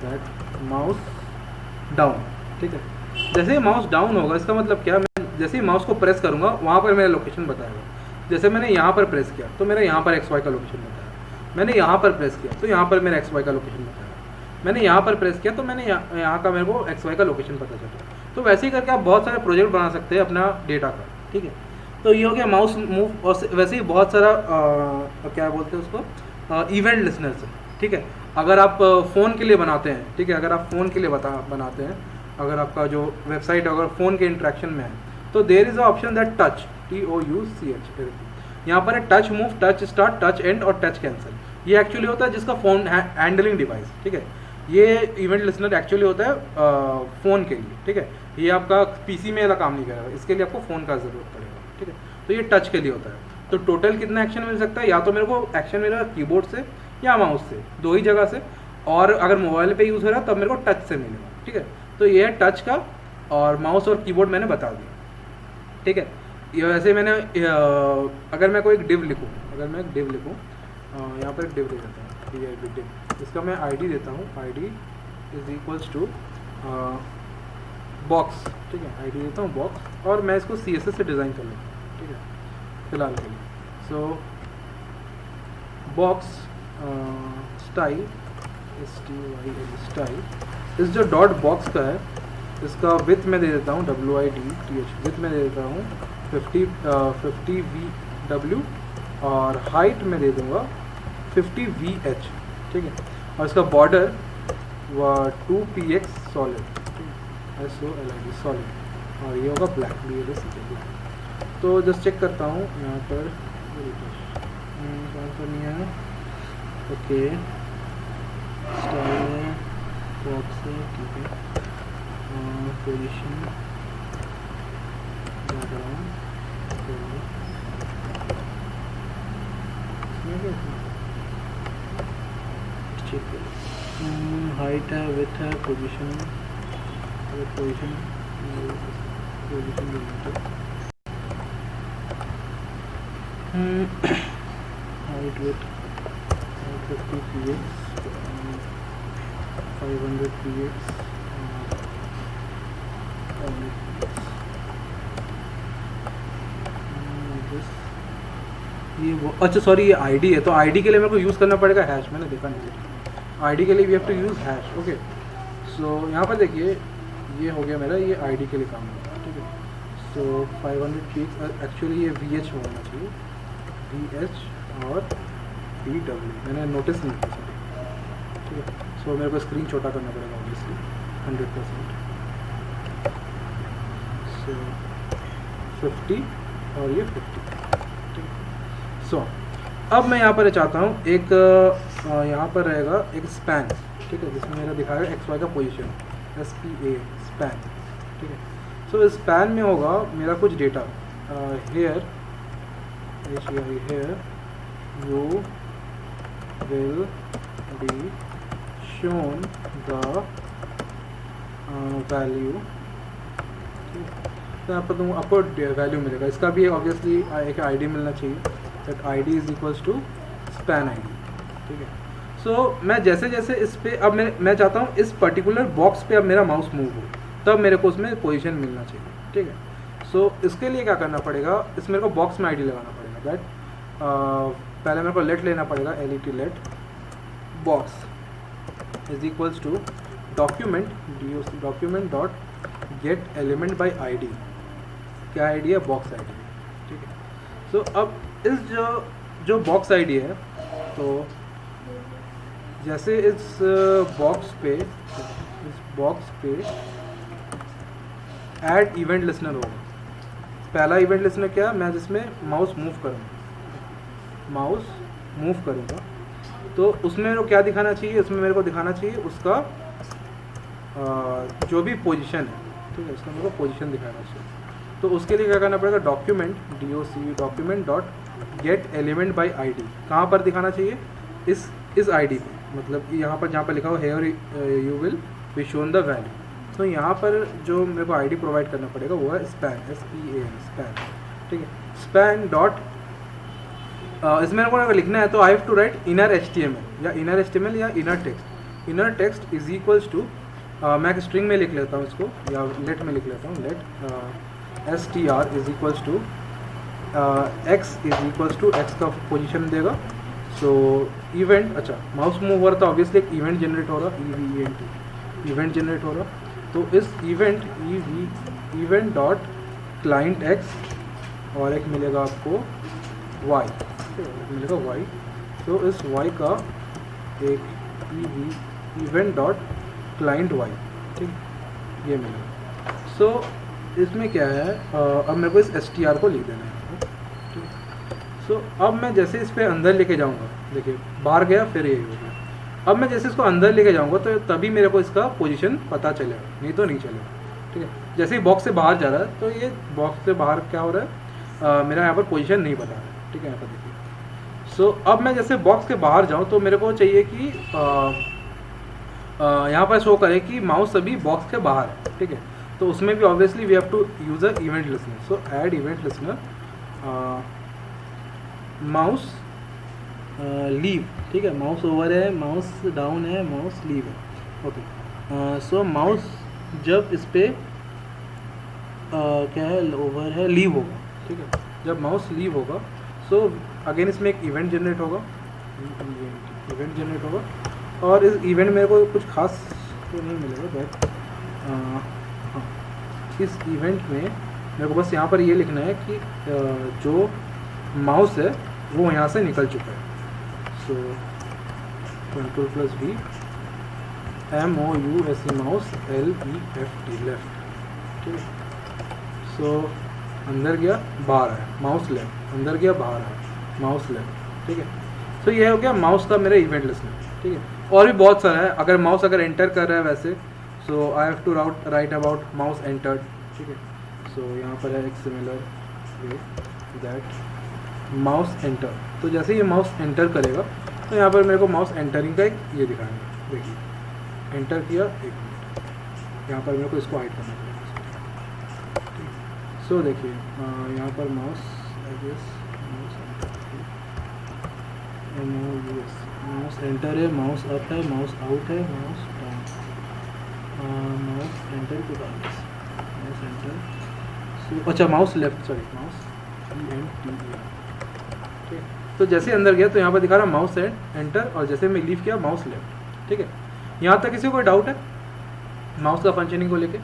that mouse down. ठीक है, जैसे ही माउस डाउन होगा इसका मतलब क्या, मैं जैसे ही माउस को प्रेस करूंगा वहाँ पर मेरा लोकेशन बताएगा। जैसे मैंने यहाँ पर प्रेस किया तो मेरा यहाँ पर XY का लोकेशन बताया, मैंने यहाँ पर प्रेस किया तो यहाँ पर मेरा XY का लोकेशन बताया, मैंने यहाँ पर प्रेस किया तो मैंने यहाँ का मेरे को XY का लोकेशन पता चला। तो वैसे ही करके आप बहुत सारे प्रोजेक्ट बना सकते हैं अपना डेटा का। ठीक है, तो ये हो गया माउस मूव। और वैसे ही बहुत सारा क्या बोलते हैं उसको, इवेंट लिसनर्स है। ठीक है, अगर आप फ़ोन के लिए बनाते हैं, ठीक है, अगर आप फ़ोन के लिए बनाते हैं, अगर आपका जो वेबसाइट अगर फ़ोन के इंट्रैक्शन में है, तो there is a option that touch, TOUCH, यहाँ पर है touch move, touch start, touch and और टच कैंसिल। ये एक्चुअली होता है जिसका फ़ोन हैंडलिंग डिवाइस। ठीक है, ये इवेंट लिसनर एक्चुअली होता है फ़ोन के लिए। ठीक है, ये आपका PC में वाला काम नहीं करेगा, इसके लिए आपको फ़ोन का ज़रूरत पड़ेगा। ठीक है, तो ये टच के लिए होता है। तो टोटल कितना एक्शन मिल सकता है, या तो मेरे को एक्शन मिलेगा कीबोर्ड से या माउस से, दो ही जगह से, और अगर मोबाइल पे यूज़ हो रहा है तब मेरे को टच से मिलेगा। ठीक है, तो ये है टच का, और माउस और कीबोर्ड मैंने बता दिया। ठीक है, ये वैसे मैंने अगर मैं कोई एक डिव लिखूँ, अगर मैं एक डिव लिखूँ, यहाँ पर एक डिव ले जाता हूँ, डिव, इसका मैं ID देता हूँ, ID is equals to box. ठीक है, ID देता हूँ बॉक्स, और मैं इसको CSS से डिज़ाइन कर लेता हूँ। ठीक है, फिलहाल के लिए। सो बॉक्स स्टाइल, STYL स्टाइल, इस जो डॉट बॉक्स का है इसका विथ में दे देता हूँ WIDTH, विथ में दे देता हूँ 50 VW, और हाइट में दे दूँगा 50 VH। ठीक है, और इसका border 2px solid, SOLID solid, और ये होगा ब्लैक, BLACK। तो जस्ट चेक करता हूँ यहाँ पर कौन सा नहीं है। ओके, स्टाइल है, बॉक्स है, ठीक है, पोजीशन हाइट है, विथ है, position position height with 50 px, 500 px, ये वो, अच्छा सॉरी ये ID है, तो ID के लिए मेरे को यूज़ करना पड़ेगा हैश, मैंने देखा नहीं। ID के लिए we have to use hash. Okay, so यहाँ पर देखिए ये हो गया मेरा, ये ID के लिए काम होगा। ठीक है, सो 500 px, एक्चुअली ये VH होना चाहिए, VH और VW, मैंने नोटिस नहीं किया। ठीक है, सो मेरे को स्क्रीन छोटा करना पड़ेगा ऑब्वियसली 100%। सो 50 और ये 50। ठीक है, सो अब मैं यहाँ पर चाहता हूँ एक यहाँ पर रहेगा एक स्पैन। ठीक है, जिसमें मेरा दिखाएगा XY का पोजीशन, SPA स्पैन। ठीक है, सो इस स्पैन में होगा मेरा कुछ data, here you will be shown the value। तो यहाँ पर तुम आपको वैल्यू मिलेगा, इसका भी ऑब्वियसली एक ID मिलना चाहिए, that ID is equals to span ID। ठीक है, सो मैं जैसे जैसे इस पे अब मैं चाहता हूँ इस पर्टिकुलर बॉक्स पे अब मेरा माउस मूव हो, तब मेरे को उसमें पोजीशन मिलना चाहिए। ठीक है, सो इसके लिए क्या करना पड़ेगा, इस मेरे को बॉक्स में ID लगाना पड़ेगा। दैट पहले मेरे को लेट लेना पड़ेगा, LET let, box is equals to document dot get element by ID. क्या आईडी है? Box ID. ठीक है। सो अब इस जो बॉक्स आईडी है, तो जैसे इस बॉक्स पे ऐड इवेंट लिसनर होगा। पहला इवेंट लिसनर क्या? मैं जिसमें माउस मूव करूँगा तो उसमें मेरे को क्या दिखाना चाहिए? उसमें मेरे को दिखाना चाहिए उसका जो भी पोजीशन है। ठीक है, उसका मेरे को पोजीशन दिखाना चाहिए। तो उसके लिए क्या करना पड़ेगा? Document dot get element by ID. कहाँ पर दिखाना चाहिए? इस आईडी पे, मतलब यहाँ पर जहाँ पर लिखा हुआ here you will be shown the value. तो यहाँ पर जो मेरे को आईडी प्रोवाइड करना पड़ेगा वो है स्पैन, स्पैन। ठीक है, स्पैन डॉट इसमें मेरे को अगर लिखना है तो I have to write inner HTML या inner text is equals to, मैं एक स्ट्रिंग में लिख लेता हूँ इसको, या लेट में लिख लेता हूँ। Let str is equals to x is equals to x का पोजीशन देगा। सो इवेंट, अच्छा माउस मूव हो रहा था, ऑब्वियसली एक इवेंट जनरेट हो रहा, इवेंट जनरेट हो रहा। तो इस इवेंट डॉट क्लाइंट x और एक मिलेगा आपको y, मिलेगा y। तो इस y का एक इवेंट डॉट क्लाइंट y, ठीक, ये मिलेगा। सो इसमें क्या है, अब मेरे को इस str को लिख देना है। सो अब मैं जैसे इस पे अंदर लेके जाऊंगा, देखिए बाहर गया फिर यही हो गया। अब मैं जैसे इसको अंदर लेके जाऊंगा तो तभी मेरे को इसका पोजीशन पता चलेगा, नहीं तो नहीं चलेगा। ठीक है, जैसे ही बॉक्स से बाहर जा रहा है तो ये बॉक्स से बाहर क्या हो रहा है, मेरा यहाँ पर पोजीशन नहीं बता रहा है। ठीक है, यहाँ पर देखिए। सो अब मैं जैसे बॉक्स के बाहर जाऊँ तो मेरे को चाहिए कि यहाँ पर शो करे कि माउस अभी बॉक्स के बाहर है। ठीक है, तो उसमें भी obviously we have to use a event listener. So add event listener mouse leave. ठीक है, माउस ओवर है, माउस डाउन है, माउस लीव है। ओके, सो माउस जब इस पे क्या है, ओवर है, लीव होगा। ठीक है, जब माउस लीव होगा सो अगेन इसमें एक इवेंट जनरेट होगा, और इस इवेंट मेरे को कुछ खास तो नहीं मिलेगा, बट हाँ, इस इवेंट में मेरे को बस यहाँ पर ये लिखना है कि जो माउस है वो यहाँ से निकल चुका है। सो Ctrl+V MOUSE mouse LEFT left. ठीक है, सो अंदर गया बाहर है, माउस लेफ्ट, अंदर गया बाहर है, माउस लेफ्ट। ठीक है, सो ये हो गया माउस का मेरा इवेंट लिस्टनर। ठीक है, और भी बहुत सारा है। अगर माउस अगर एंटर कर रहा है वैसे, so I have to write about mouse entered. ठीक है, सो यहाँ पर है एक similar way that mouse enter. तो जैसे ये माउस एंटर करेगा तो यहाँ पर मेरे को माउस एंटरिंग का एक ये दिखाएंगे। देखिए एंटर किया, एक मिनट, यहाँ पर मेरे को इसको हाइड करना पड़ेगा। सो देखिए यहाँ पर माउस माउस एंटर है, माउस अप है, माउस आउट है, माउस डाउन, माउस एंटर के बाद माउस एंटर। सो अच्छा mouse left, sorry mouse ENTER। तो जैसे अंदर गया तो यहाँ पर दिखा रहा माउस एंटर, और जैसे मैं लीव किया माउस लेफ्ट। ठीक है, यहाँ तक किसी को कोई डाउट है माउस का फंक्शनिंग को लेके?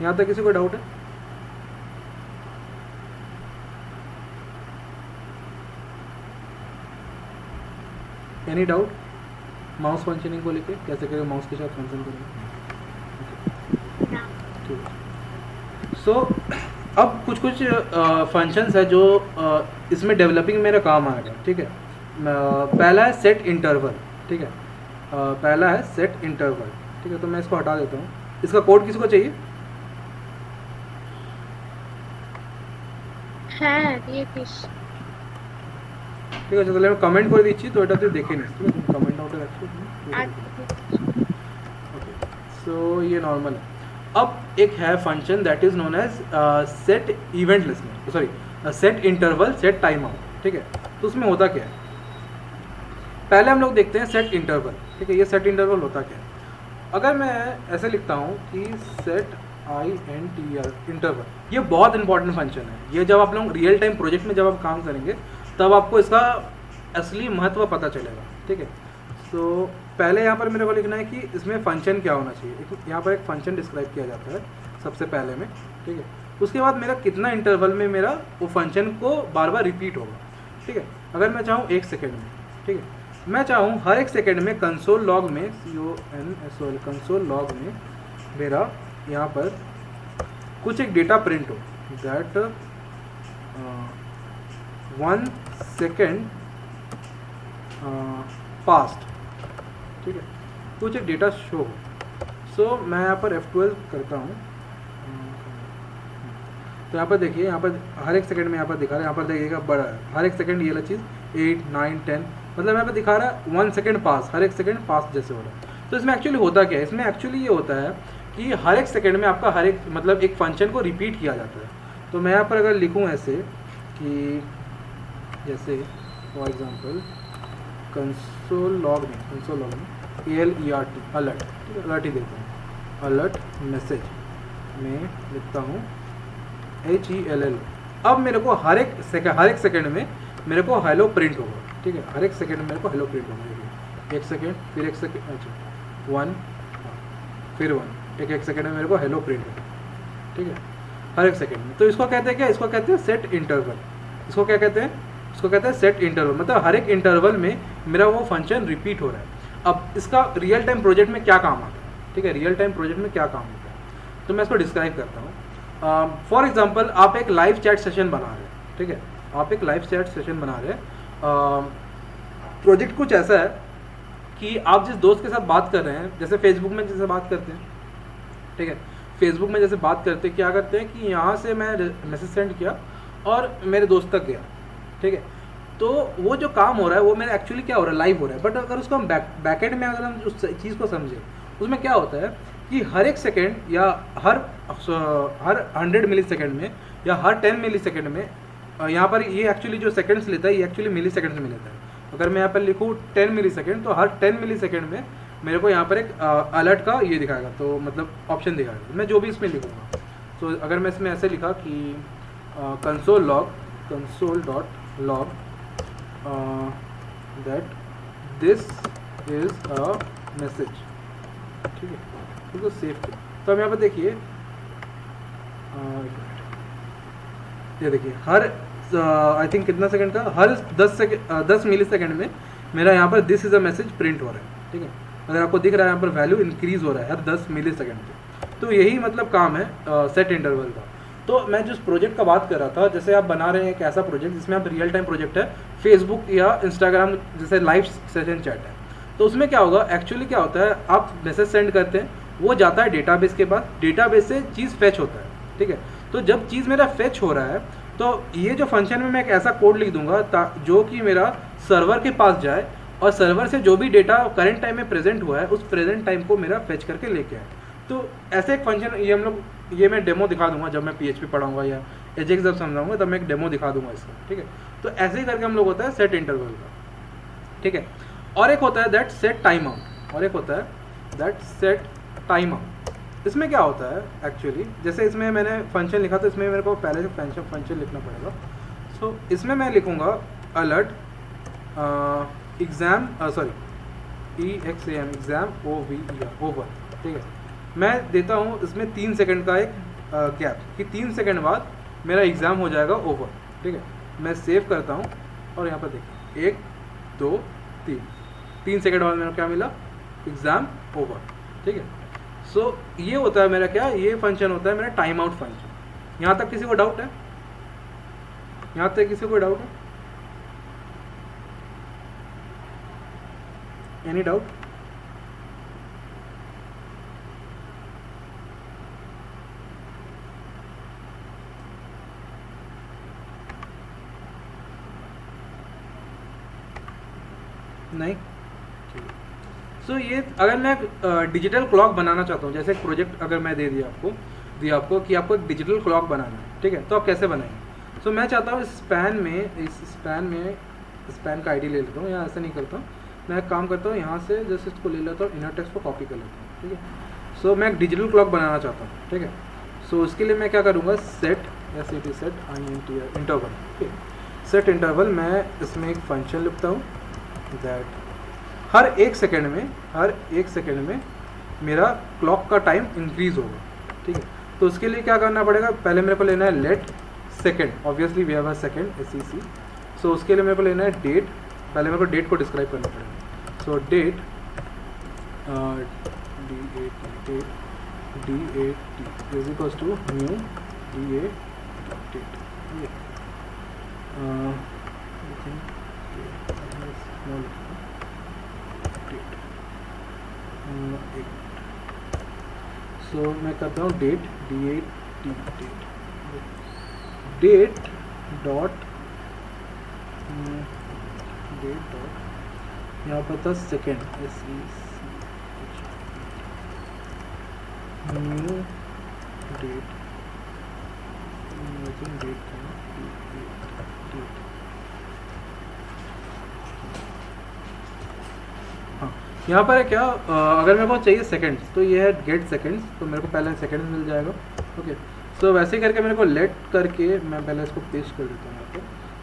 यहाँ तक किसी को डाउट है? एनी डाउट माउस फंक्शनिंग को लेके, कैसे करें माउस के साथ फंक्शन करेंगे? ठीक है, सो अब कुछ फंक्शंस है जो इसमें डेवलपिंग मेरा काम आएगा। ठीक है, पहला है सेट इंटरवल। ठीक है, पहला है सेट इंटरवल। ठीक है, तो मैं इसको हटा देता हूँ। इसका कोड किसको चाहिए? ये फिश। ঠিক আছে, তাহলে আমি কমেন্ট করে দিচ্ছি, তো এটা তুই দেখে নিস। ঠিক আছে, কমেন্ট আউটে রাখছি। ओके, सो ये नॉर्मल है। अब एक है function that is known as set event listener, sorry set interval set time out. ठीक है, तो उसमें होता क्या है, पहले हम लोग देखते हैं सेट इंटरवल। ठीक है, ये सेट इंटरवल होता क्या है? अगर मैं ऐसे लिखता हूँ कि सेट INTR इंटरवल, ये बहुत इंपॉर्टेंट फंक्शन है। ये जब आप लोग रियल टाइम प्रोजेक्ट में जब आप काम करेंगे तब आपको इसका असली महत्व पता चलेगा। ठीक है, सो पहले यहाँ पर मेरे को लिखना है कि इसमें फंक्शन क्या होना चाहिए। यहाँ पर एक फंक्शन डिस्क्राइब किया जाता है सबसे पहले में। ठीक है, उसके बाद मेरा कितना इंटरवल में मेरा वो फंक्शन को बार बार रिपीट होगा। ठीक है, अगर मैं चाहूँ 1 सेकेंड में, ठीक है, मैं चाहूँ हर 1 सेकेंड में कंसोल लॉग में कंसोल लॉग में मेरा यहाँ पर कुछ एक डेटा प्रिंट हो, दैट 1 सेकेंड पास्ट। ठीक है, कुछ एक डेटा शो हो। सो मैं यहाँ पर F12 करता हूँ। तो यहाँ पर देखिए, यहाँ पर हर 1 सेकंड में यहाँ पर दिखा रहा है, यहाँ पर देखिएगा बड़ा है हर 1 सेकंड, ये वाला चीज़ 8, 9, 10, मतलब यहाँ पर दिखा रहा है 1 सेकंड पास, हर 1 सेकंड पास जैसे हो रहा है। तो इसमें एक्चुअली होता क्या है, इसमें एक्चुअली ये होता है कि हर 1 सेकंड में आपका हर एक मतलब एक फंक्शन को रिपीट किया जाता है। तो मैं यहाँ पर अगर लिखूँ ऐसे कि जैसे फॉर एग्जाम्पल कंसोल लॉग में ALERT अलर्ट, ठीक है, अलर्ट ही देता हूँ, अलर्ट मैसेज में लिखता हूँ HELL। अब मेरे को हर एक सेकंड में मेरे को हेलो प्रिंट होगा। ठीक है, हर 1 सेकंड में मेरे को हेलो प्रिंट होगा। 1 सेकंड, फिर 1 सेकंड, अच्छा 1, फिर 1, एक सेकंड में मेरे को हेलो प्रिंट होगा। ठीक है, हर 1 सेकंड में। तो इसको कहते हैं क्या, इसको कहते हैं सेट इंटरवल। इसको क्या कहते हैं, इसको कहते हैं सेट इंटरवल, मतलब हर एक इंटरवल में मेरा वो फंक्शन रिपीट हो रहा है। अब इसका रियल टाइम प्रोजेक्ट में क्या काम आता है। ठीक है, रियल टाइम प्रोजेक्ट में क्या काम होता है, तो मैं इसको डिस्क्राइब करता हूँ। फॉर एग्जाम्पल आप एक लाइव चैट सेशन बना रहे हैं। ठीक है, आप एक लाइव चैट सेशन बना रहे हैं। प्रोजेक्ट कुछ ऐसा है कि आप जिस दोस्त के साथ बात कर रहे हैं, जैसे फेसबुक में जैसे बात करते हैं। ठीक है, फेसबुक में जैसे बात करते हैं, क्या करते हैं कि यहाँ से मैं मैसेज सेंड किया और मेरे दोस्त तक गया। ठीक है, तो वो जो काम हो रहा है वो मेरा एक्चुअली क्या हो रहा है, लाइव हो रहा है। बट अगर उसको हम बैकएंड में अगर हम उस चीज़ को समझें, उसमें क्या होता है कि हर 1 सेकेंड या हर 100 मिली सेकेंड में या हर 10 मिली सेकेंड में, यहाँ पर ये एक्चुअली जो सेकेंड्स लेता है ये एक्चुअली मिली सेकेंड्स में लेता है। अगर मैं यहाँ पर लिखूँ 10 मिली सेकेंड, तो हर 10 मिली सेकेंड में मेरे को यहाँ पर एक अलर्ट का ये दिखाएगा, तो मतलब ऑप्शन दिखाएगा। मैं जो भी इसमें लिखूँगा, तो अगर मैं इसमें ऐसे लिखा कि console dot log that this is a message. ठीक है, तो सेव किया। तो अब यहाँ पर देखिए, ये देखिए हर आई थिंक कितना सेकंड का, हर 10 मिली सेकंड में मेरा यहाँ पर this is a message print हो रहा है। ठीक है, अगर आपको दिख रहा है यहाँ पर वैल्यू इंक्रीज हो रहा है हर 10 मिली सेकंड पे। तो यही मतलब काम है सेट इंटरवल का। तो मैं जिस प्रोजेक्ट का बात कर रहा था, जैसे आप बना रहे हैं एक ऐसा प्रोजेक्ट जिसमें आप रियल टाइम प्रोजेक्ट है, फेसबुक या इंस्टाग्राम जैसे लाइव सेशन चैट है, तो उसमें क्या होगा, एक्चुअली क्या होता है, आप मैसेज सेंड करते हैं, वो जाता है डेटाबेस के पास, डेटाबेस से चीज़ फेच होता है। ठीक है, तो जब चीज़ मेरा फेच हो रहा है, तो ये जो फंक्शन में मैं एक ऐसा कोड लिख दूंगा जो कि मेरा सर्वर के पास जाए और सर्वर से जो भी डेटा करंट टाइम में प्रेजेंट हुआ है उस प्रेजेंट टाइम को मेरा फेच करके लेके आए। तो ऐसे एक फंक्शन ये मैं डेमो दिखा दूंगा जब मैं PHP पढ़ाऊंगा या एजेक्स जब समझाऊंगा, तब मैं एक डेमो दिखा दूंगा इसका। ठीक है, तो ऐसे ही करके हम लोग होता है सेट इंटरवल का। ठीक है, और एक होता है दैट सेट टाइम आउट, इसमें क्या होता है एक्चुअली, जैसे इसमें मैंने फंक्शन लिखा, तो इसमें मेरे को पहले से फंक्शन लिखना पड़ेगा। सो इसमें मैं लिखूंगा अलर्ट एग्ज़ाम ओवर। ठीक है, मैं देता हूँ इसमें 3 सेकंड का एक गैप, कि 3 सेकंड बाद मेरा एग्ज़ाम हो जाएगा ओवर। ठीक है, मैं सेव करता हूँ और यहाँ पर देखिए 1 2 3 सेकंड बाद मेरा क्या मिला, एग्ज़ाम ओवर। ठीक है, सो ये होता है मेरा क्या, ये फंक्शन होता है मेरा टाइम आउट फंक्शन। यहाँ तक किसी को डाउट है, यहाँ तक किसी को डाउट है, एनी डाउट? नहीं। सो ये अगर मैं डिजिटल क्लॉक बनाना चाहता हूँ, जैसे एक प्रोजेक्ट अगर मैं दे दिया आपको कि आपको एक डिजिटल क्लॉक बनाना है। ठीक है, तो आप कैसे बनाएंगे। सो मैं चाहता हूँ इस स्पैन का आईडी ले लेता हूँ, या ऐसा नहीं करता हूँ, मैं एक काम करता हूँ, यहाँ से जैसे इसको ले लेता हूँ, इनर टेक्स्ट को कॉपी कर लेता हूँ। ठीक है, सो मैं एक डिजिटल क्लॉक बनाना चाहता हूँ। ठीक है, सो उसके लिए मैं क्या करूँगा, सेट INTR इंटरवल। ठीक है, सेट इंटरवल मैं इसमें एक फंक्शन लिखता हूँ दैट हर एक सेकेंड में मेरा क्लॉक का टाइम इंक्रीज होगा, ठीक है। तो उसके लिए क्या करना पड़ेगा, पहले मेरे को लेना है let second, obviously we have a second SEC। So उसके लिए मेरे को लेना है डेट, पहले मेरे को डेट को डिस्क्राइब करना पड़ेगा। So date DAT is equals to new DAT, so मैं करता हूँ डेट डेट डॉट यहाँ पर था सेकेंड न्यू डेट हाँ, यहाँ पर है क्या, अगर मेरे को चाहिए सेकंड्स तो ये है गेट सेकंड्स, तो मेरे को पहले सेकंड मिल जाएगा। ओके, तो वैसे करके मेरे को लेट करके मैं पहले इसको पेस्ट कर देता हूँ यहाँ पर।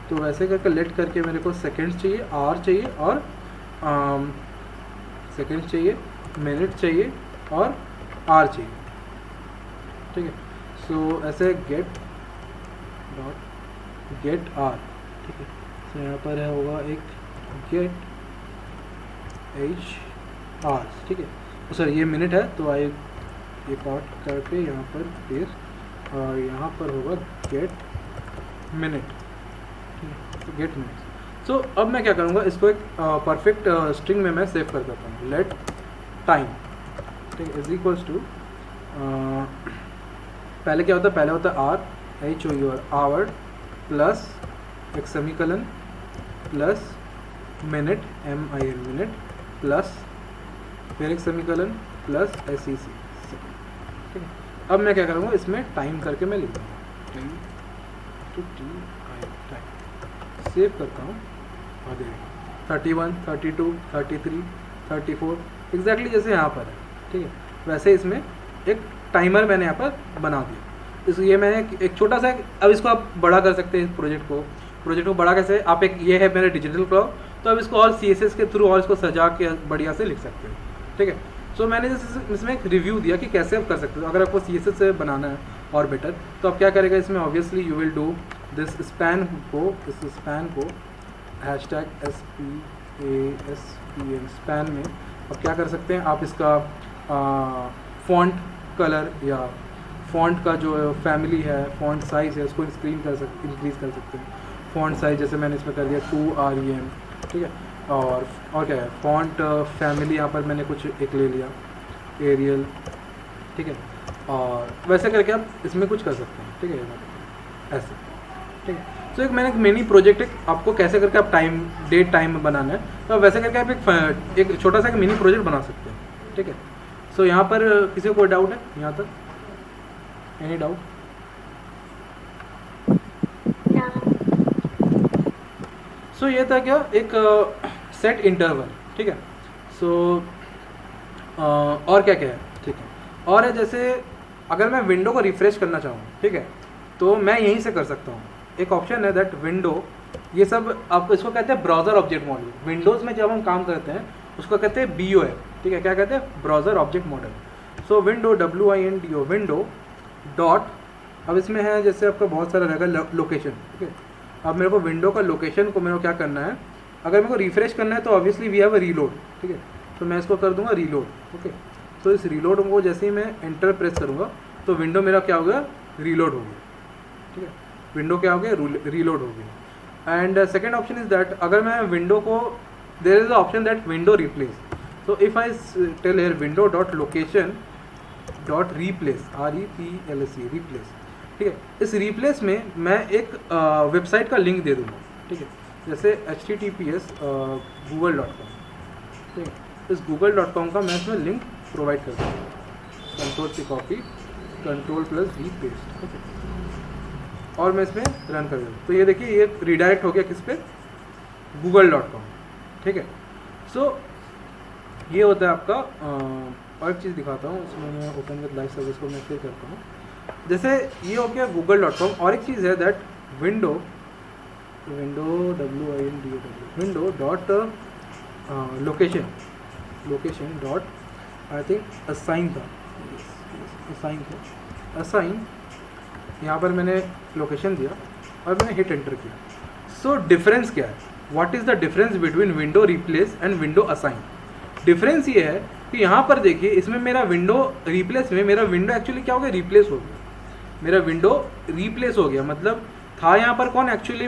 तो वैसे करके लेट करके मेरे को सेकंड्स चाहिए, आवर चाहिए और सेकंड्स चाहिए, मिनट चाहिए और आर चाहिए, ठीक है। सो ऐसे गेट आर, ठीक है। सो यहाँ पर है होगा एक गेट HR, ठीक है। सर ये मिनट है तो आई ये कॉट करके यहाँ पर पेस्ट और यहाँ पर होगा गेट मिनट, ठीक है। तो गेट मिनट। सो अब मैं क्या करूँगा, इसको एक परफेक्ट स्ट्रिंग में मैं सेव कर देता हूँ, लेट टाइम, ठीक है, इज इक्वल्स टू पहले क्या होता है, पहले होता है RHOUR आवर प्लस एक semicolon plus minute MIN minute plus फिर एक सेमीकलन प्लस SEC, ठीक है। अब मैं क्या करूँगा, इसमें टाइम करके मैं लिख दूँगा टाइम, सेव करता हूँ और देखिए 31, 32, 33, 34 एग्जैक्टली जैसे यहाँ पर है, ठीक है। वैसे इसमें एक टाइमर मैंने यहाँ पर बना दिया। इस ये मैंने एक छोटा सा, अब इसको आप बड़ा कर सकते हैं, प्रोजेक्ट को बड़ा कैसे, आप एक ये है मेरा डिजिटल क्लॉक, तो अब इसको और CSS के थ्रू और इसको सजा के बढ़िया से लिख सकते हैं, ठीक है। सो मैंने जैसे इसमें एक रिव्यू दिया कि कैसे आप कर सकते हो। अगर आपको CSS से बनाना है और बेटर, तो आप क्या करेगा, इसमें obviously you will do this span को #SPAN स्पैन में आप क्या कर सकते हैं, आप इसका फॉन्ट कलर या फॉन्ट का जो फैमिली है, फॉन्ट साइज़ है, उसको इंक्रीज़ कर सकते हैं। फॉन्ट साइज़ जैसे मैंने इसमें कर दिया 2REM, ठीक है। और क्या है, फॉन्ट फैमिली यहाँ पर मैंने कुछ एक ले लिया एरियल, ठीक है। और वैसे करके आप इसमें कुछ कर सकते हैं, ठीक है, ऐसे, ठीक है। तो एक मैंने एक मिनी प्रोजेक्ट आपको कैसे करके आप डेट टाइम में बनाना है, तो वैसे करके आप एक छोटा सा एक मिनी प्रोजेक्ट बना सकते हैं, ठीक है। सो यहाँ पर किसी को कोई डाउट है यहाँ तक, एनी डाउट? सो ये था क्या, एक सेट इंटरवल, ठीक है। सो और क्या क्या है, ठीक है। और है जैसे अगर मैं विंडो को रिफ्रेश करना चाहूँ, ठीक है, तो मैं यहीं से कर सकता हूँ। एक ऑप्शन है दैट विंडो, ये सब आपको इसको कहते हैं ब्राउज़र ऑब्जेक्ट मॉडल। विंडोज़ में जब हम काम करते हैं उसको कहते हैं BOM, ठीक है। क्या कहते हैं, ब्राउज़र ऑब्जेक्ट मॉडल। सो विंडो WINDO विंडो डॉट, अब इसमें है जैसे आपका बहुत सारा रहेगा लोकेशन, ठीक है। अब मेरे को विंडो का लोकेशन को मेरे को क्या करना है, अगर मेरे को रिफ्रेश करना है तो obviously we have a reload, ठीक है। तो मैं इसको कर दूंगा रीलोड, ओके। तो इस रीलोड को जैसे ही मैं एंटर प्रेस करूँगा तो विंडो मेरा क्या हो गया, रीलोड हो गया, ठीक है। विंडो क्या हो गया, रीलोड हो गया। And second option is that अगर मैं विंडो को, there is a option that window replace. तो if I tell here window dot location dot replace, REPLACE replace, ठीक है। इस रिप्लेस में मैं एक वेबसाइट का लिंक दे दूँगा, ठीक है। जैसे HTTPS google.com, ठीक है। इस google.com का मैं इसमें लिंक प्रोवाइड कर दूँगा, Ctrl+C कॉपी, Ctrl+V पेस्ट, ठीक है। और मैं इसमें रन कर दूँगा तो ये देखिए ये रिडायरेक्ट हो गया किस पे, google.com, ठीक है। सो ये होता है आपका। और एक चीज़ दिखाता हूँ, उसमें मैं ओपन विद लाइव सर्विस को मैं फिर करता हूँ। जैसे ये हो गया google.com। और एक चीज़ है that window window window dot location dot I think assign था, असाइन। यहाँ पर मैंने लोकेशन दिया और मैंने हिट एंटर किया। सो डिफरेंस क्या है, what is the difference between window replace and window assign? Difference ये है कि यहाँ पर देखिए, इसमें मेरा विंडो रिप्लेस में मेरा विंडो एक्चुअली क्या हो गया, रिप्लेस हो गया। मेरा विंडो रिप्लेस हो गया, मतलब था यहाँ पर कौन एक्चुअली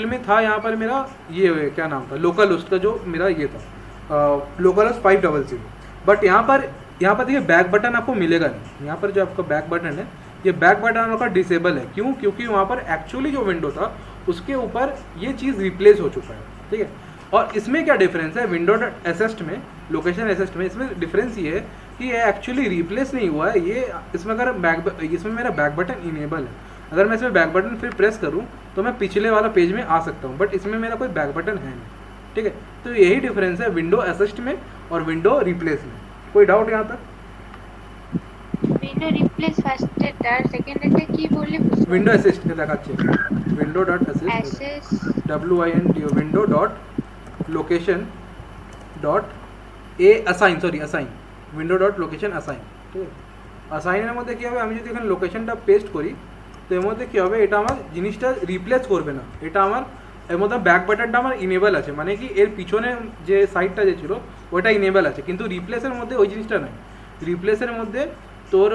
में था यहाँ पर मेरा ये क्या नाम था, लोकल होस्ट का जो मेरा ये था लोकल होस्ट 500। बट यहाँ पर देखिए बैक बटन आपको मिलेगा नहीं। यहाँ पर जो आपका बैक बटन है, ये बैक बटन आपका डिसेबल है। क्यों? क्योंकि वहाँ पर एक्चुअली जो विंडो था उसके ऊपर ये चीज़ रिप्लेस हो चुका है, ठीक है। और इसमें क्या डिफरेंस है, विंडो डॉट एसेस्ट में, लोकेशन एसेस्ट में, इसमें डिफरेंस ये है कि ये एक्चुअली रिप्लेस नहीं हुआ है। ये इसमें अगर इसमें मेरा बैक बटन इनेबल है, अगर मैं इसमें बैक बटन फिर प्रेस करूँ तो मैं पिछले वाला पेज में आ सकता हूँ, बट इसमें मेरा कोई बैक बटन है नहीं, ठीक है। तो यही डिफरेंस है विंडो असिस्ट में और विंडो रिप्लेस में। कोई डाउट यहाँ तक? विंडो रिप्लेस ফার্স্ট এটা সেকেন্ড এটা কি বললে বুঝতে विंडो असिस्ट के দেখাচ্ছে, window dot assist WINDO window dot location dot assign window dot location assign, ঠিক আছে। असाइনের মধ্যে কি হবে, আমি যদি এখানে লোকেশনটা পেস্ট করি তো এর মধ্যে কি হবে, এটা আমার জিনিসটা রিপ্লেস করবে না, এটা আমার এর মধ্যে ব্যাক বাটনটা আমার ইনেবল আছে, মানে কি এর পিছনে যে সাইডটা যে ছিল ওটা ইনেবল আছে, কিন্তু রিপ্লেসের মধ্যে ওই জিনিসটা নাই। রিপ্লেসের মধ্যে তোর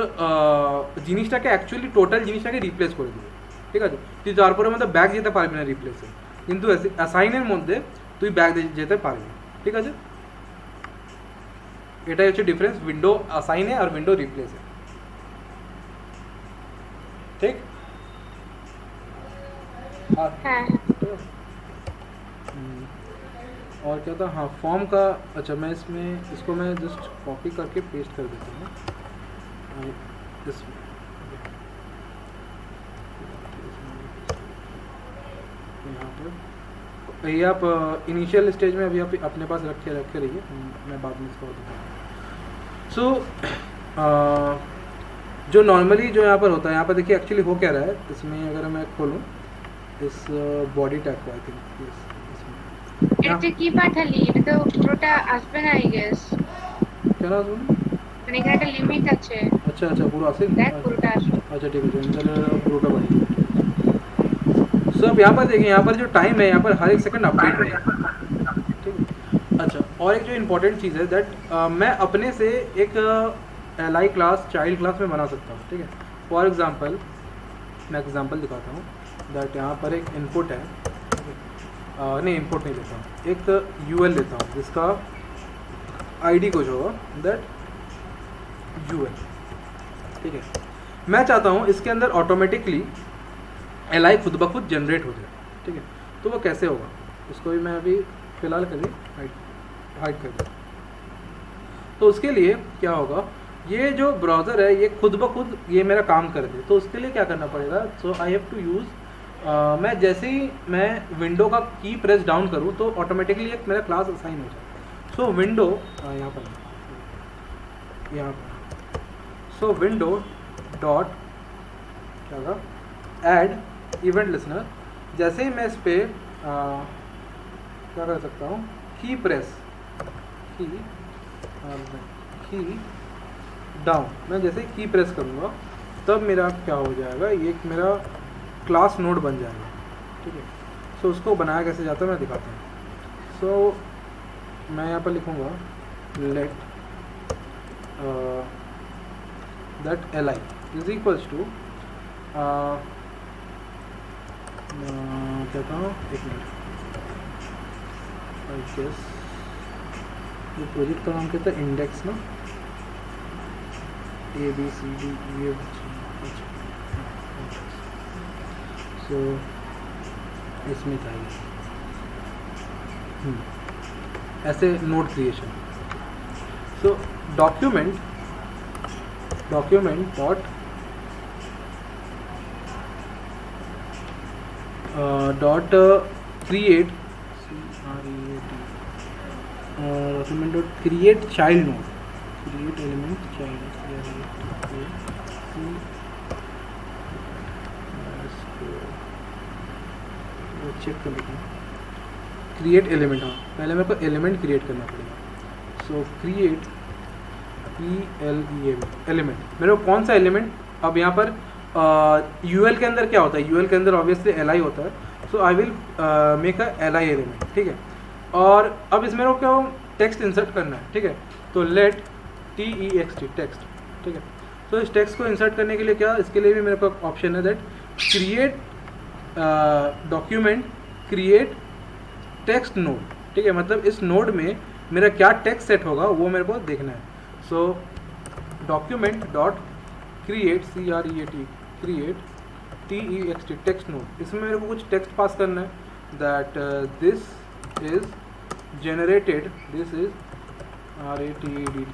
জিনিসটাকে অ্যাকচুয়ালি টোটাল জিনিসটাকে রিপ্লেস করে দিবে, ঠিক আছে। তুই তারপরে মধ্যে ব্যাক যেতে পারবি না রিপ্লেসে, কিন্তু অ্যাসাইনের মধ্যে তুই ব্যাক যেতে পারবি, ঠিক আছে। এটাই হচ্ছে ডিফারেন্স উইন্ডো অ্যাসাইনে আর উইন্ডো রিপ্লেসে, ठीक। हाँ, और क्या था, हाँ फॉर्म का। अच्छा, मैं इसको मैं जस्ट कॉपी करके पेस्ट कर देता हूँ इसमें। यहाँ पर ये आप इनिशियल स्टेज में अभी आप अपने पास रखे रहिए, मैं बाद में इसको बताऊँ। सो जो नॉर्मली जो यहाँ पर होता है, यहाँ पर देखिए एक्चुअली हो क्या रहा है इसमें, अगर मैं खोलूँ इस बॉडी टैग को, आई थिंक এটা কি পাঠালি, এটা তো পুরোটা আসবে না আই গেস। কেন আসবে না? মানে এখানে একটা লিমিট আছে। আচ্ছা পুরো আসে, দেখ পুরোটা আসবে। अच्छा ठीक है, তাহলে পুরোটা বানিয়ে। सो अब यहाँ पर देखिए, यहाँ पर जो टाइम है यहाँ पर हर एक सेकंड अपडेट रहेगा, ठीक है। अच्छा, और एक जो इम्पोर्टेंट चीज़ है दैट मैं अपने से एक LI क्लास चाइल्ड क्लास में बना सकता हूँ, ठीक है। फॉर एग्जांपल मैं एग्जांपल दिखाता हूँ दैट यहाँ पर एक इनपुट है, नहीं इनपुट नहीं लेता हूँ, एक UL लेता हूँ जिसका ID कुछ होगा दैट UL, ठीक है। मैं चाहता हूँ इसके अंदर ऑटोमेटिकली LI खुद ब खुद जनरेट हो जाए, ठीक है। तो वो कैसे होगा, इसको भी मैं अभी फ़िलहाल कभी हाइड कर दूँ। तो उसके लिए क्या होगा, ये जो ब्राउज़र है ये खुद ब खुद ये मेरा काम कर दे, तो उसके लिए क्या करना पड़ेगा। So I have to use, मैं जैसे ही मैं विंडो का की प्रेस डाउन करूँ तो ऑटोमेटिकली एक मेरा क्लास असाइन हो जाए। सो विंडो यहाँ पर सो विंडो डॉट क्या होगा, ऐड इवेंट लिसनर। जैसे ही मैं इस पर क्या कर सकता हूँ, की प्रेस की डाउन, मैं जैसे ही की प्रेस करूँगा तब मेरा क्या हो जाएगा, ये एक मेरा क्लास नोड बन जाएगा, ठीक है। सो उसको बनाया कैसे जाता है मैं दिखाता हूँ। सो मैं यहाँ पर लिखूँगा let that LI is equals to कहता हूँ, एक मिनट, आई गेस ये प्रोजेक्ट का नाम कहता है इंडेक्स ना, ABCDEF। सो इसमें था ऐसे node creation. So document dot create document dot create child node, create element child, check कर लेते हैं। क्रिएट एलिमेंट, हाँ पहले मेरे को एलिमेंट क्रिएट करना पड़ेगा। सो क्रिएट एलिमेंट, मेरे को कौन सा एलिमेंट, अब यहाँ पर यूएल के अंदर क्या होता है, यूएल के अंदर ऑब्वियसली एल होता है, so I will make a L element, ठीक है। और अब इसमें मेरे को क्या टेक्स्ट इंसर्ट करना है, ठीक है। तो लेट text टेक्स्ट, ठीक है। तो इस टेक्स्ट को इंसर्ट करने के लिए क्या, इसके लिए भी मेरे पास ऑप्शन है that create document create text node, ठीक है। मतलब इस नोड में मेरा क्या टेक्स्ट सेट होगा वो मेरे को देखना है। So document dot create create text text node, इसमें मेरे को कुछ टेक्स्ट पास करना है that this is generated, this is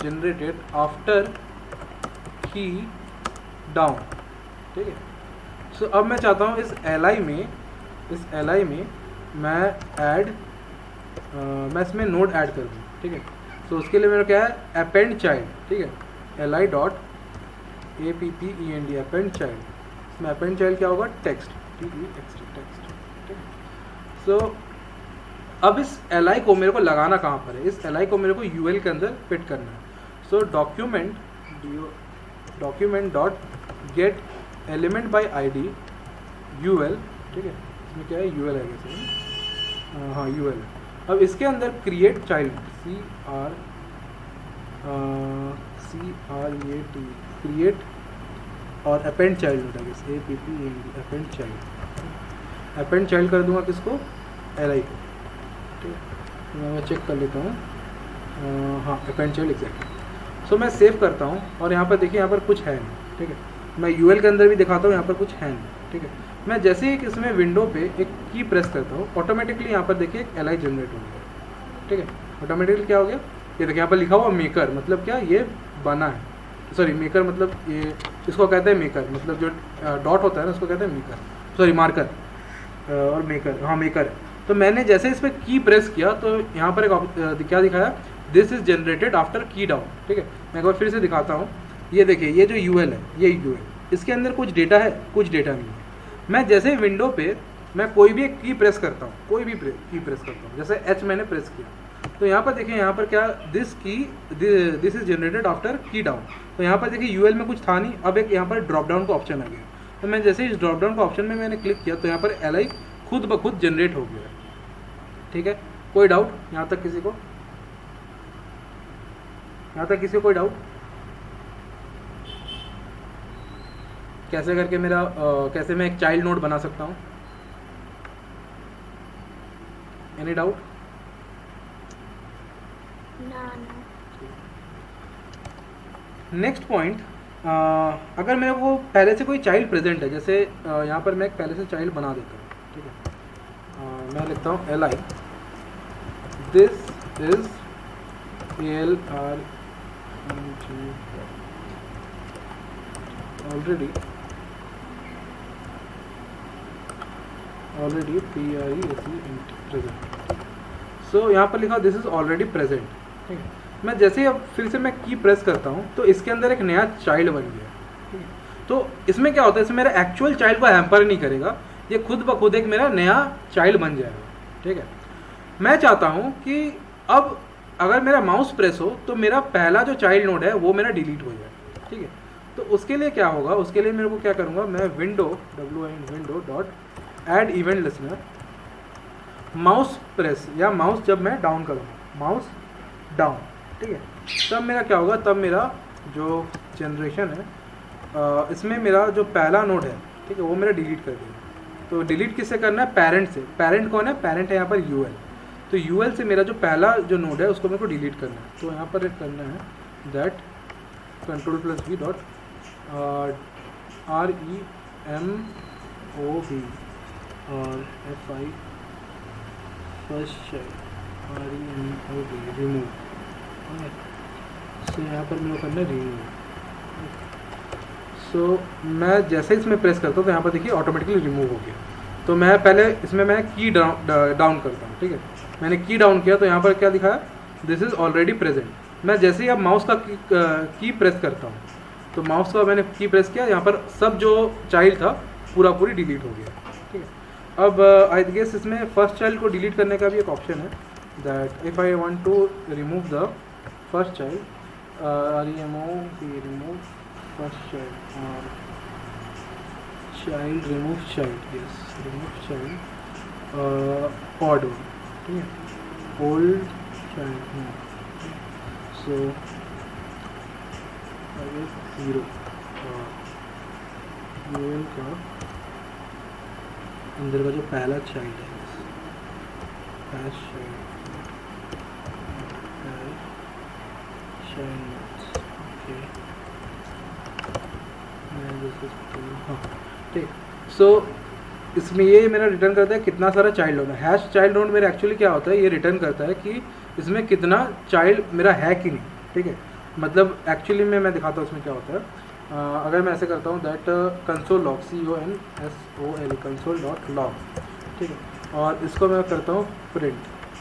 generated after key down, ठीक है। सो अब मैं चाहता हूँ इस li में मैं मैं इसमें नोड ऐड कर दूँ, ठीक है। सो उसके लिए मेरा क्या है अपेंड चाइल्ड, ठीक है, li dot append append child, इसमें अपेंड चाइल्ड क्या होगा टेक्स्ट, text टेक्स्ट, ठीक है। सो अब इस li को मेरे को लगाना कहाँ पर है, इस li को मेरे को ul के अंदर फिट करना है। So document dot get element by id ul, ठीक है। इसमें क्या है ul है कैसे, हाँ ul है। अब इसके अंदर क्रिएट चाइल्ड क्रिएट और अपेंड चाइल्ड होता है अपेंड चाइल्ड कर दूंगा किसको, li को, ठीक है। मैं चेक कर लेता हूँ, हाँ अपेंड चाइल्ड एग्जैक्टली। सो मैं सेव करता हूँ और यहाँ पर देखिए यहाँ पर कुछ है नहीं, ठीक है। मैं यूएल के अंदर भी दिखाता हूँ, यहाँ पर कुछ है नहीं, ठीक है। मैं जैसे ही इसमें विंडो पे एक की प्रेस करता हूँ ऑटोमेटिकली यहाँ पर देखिए एक li जनरेट हो गया, ठीक है। ऑटोमेटिकली क्या हो गया, ये देखिए यहाँ पर लिखा हुआ मेकर, मतलब क्या ये बना है, सॉरी मेकर मतलब ये इसको कहते हैं मेकर, मतलब जो डॉट होता है ना उसको कहते हैं मेकर, सॉरी मार्कर और मेकर, हाँ मेकर है। तो मैंने जैसे इस पर की प्रेस किया तो यहाँ पर एक क्या दिखाया, दिस इज जनरेटेड आफ्टर की डाउन, ठीक है। मैं एक बार फिर से दिखाता हूँ, ये देखिए ये जो यूएल है, ये यूएल, इसके अंदर कुछ डेटा है, कुछ डेटा नहीं है। मैं जैसे विंडो पे मैं कोई भी एक की प्रेस करता हूँ, कोई भी की प्रेस करता हूँ, जैसे एच मैंने प्रेस किया तो यहाँ पर देखिए यहाँ पर क्या दिस इज जनरेटेड आफ्टर की डाउन। तो यहाँ पर देखिए यूएल में कुछ था नहीं, अब एक यहाँ पर ड्रॉप डाउन का ऑप्शन आ गया। तो मैं जैसे इस ड्रॉप डाउन का ऑप्शन में मैंने क्लिक किया तो यहाँ पर li खुद ब खुद जनरेट हो गया, ठीक है। कोई डाउट यहाँ तक किसी को, यहाँ तक किसी को कोई डाउट, कैसे करके मेरा कैसे मैं एक चाइल्ड नोड बना सकता हूँ, एनी डाउट? नेक्स्ट पॉइंट, अगर मेरे को पहले से कोई चाइल्ड प्रेजेंट है, जैसे यहाँ पर मैं एक पहले से चाइल्ड बना देता हूँ, ठीक है। मैं लिखता हूँ li this is already present. So यहाँ पर लिखा दिस इज ऑलरेडी प्रेजेंट, ठीक है। मैं जैसे ही अब फिर से मैं की प्रेस करता हूँ तो इसके अंदर एक नया चाइल्ड बन गया, ठीक है। तो इसमें क्या होता है, इसमें मेरा एक्चुअल चाइल्ड को हैम्पर नहीं करेगा, ये खुद ब खुद एक मेरा नया चाइल्ड बन जाएगा, ठीक है। मैं चाहता हूँ कि अब अगर मेरा माउस प्रेस हो तो मेरा पहला जो चाइल्ड नोड है वो मेरा डिलीट हो जाए, ठीक है। तो उसके लिए क्या होगा, उसके लिए मेरे को क्या करूँगा, मैं window dot add event listener mouse press या माउस जब मैं डाउन करूँगा, माउस डाउन, ठीक है। तब मेरा क्या होगा, तब मेरा जो जनरेशन है इसमें मेरा जो पहला नोड है, ठीक है, वो मेरा डिलीट कर देगा। तो डिलीट किससे करना है, पेरेंट से। पेरेंट कौन है, पेरेंट है यहाँ पर यूएल। तो यूएल से मेरा जो पहला जो नोड है उसको मेरे को डिलीट करना है। तो यहाँ पर करना है दैट Ctrl+V डॉट REMOV और FI फर्स्ट REMOV रिमूव। सो यहाँ पर मेरे को करना है रिमूव। सो मैं जैसे इसमें प्रेस करता हूँ तो यहाँ पर देखिए ऑटोमेटिकली रिमूव हो गया। तो मैं पहले इसमें मैं की डाउन करता हूँ, ठीक है। मैंने की डाउन किया तो यहाँ पर क्या दिखाया, दिस इज़ ऑलरेडी प्रेजेंट। मैं जैसे ही अब माउस का की प्रेस करता हूँ तो माउस का मैंने की प्रेस किया, यहाँ पर सब जो चाइल्ड था पूरा पूरी डिलीट हो गया, ठीक है। अब आई गेस इसमें फर्स्ट चाइल्ड को डिलीट करने का भी एक ऑप्शन है, that if I want to remove the first child, remove first child और child remove child, yes remove child odd one, ठीक है, old child, so zero UL का अंदर का जो पहला चाइल्ड है, ठीक। सो इसमें ये मेरा रिटर्न करता है कितना सारा चाइल्ड नोड है। हैश चाइल्ड नोड मेरा एक्चुअली क्या होता है, ये रिटर्न करता है कि इसमें कितना चाइल्ड मेरा है कि नहीं, ठीक है। मतलब एक्चुअली में मैं दिखाता हूँ इसमें क्या होता है। अगर मैं ऐसे करता हूँ that console log, CONSOL console dot log, ठीक है, और इसको मैं करता हूँ प्रिंट,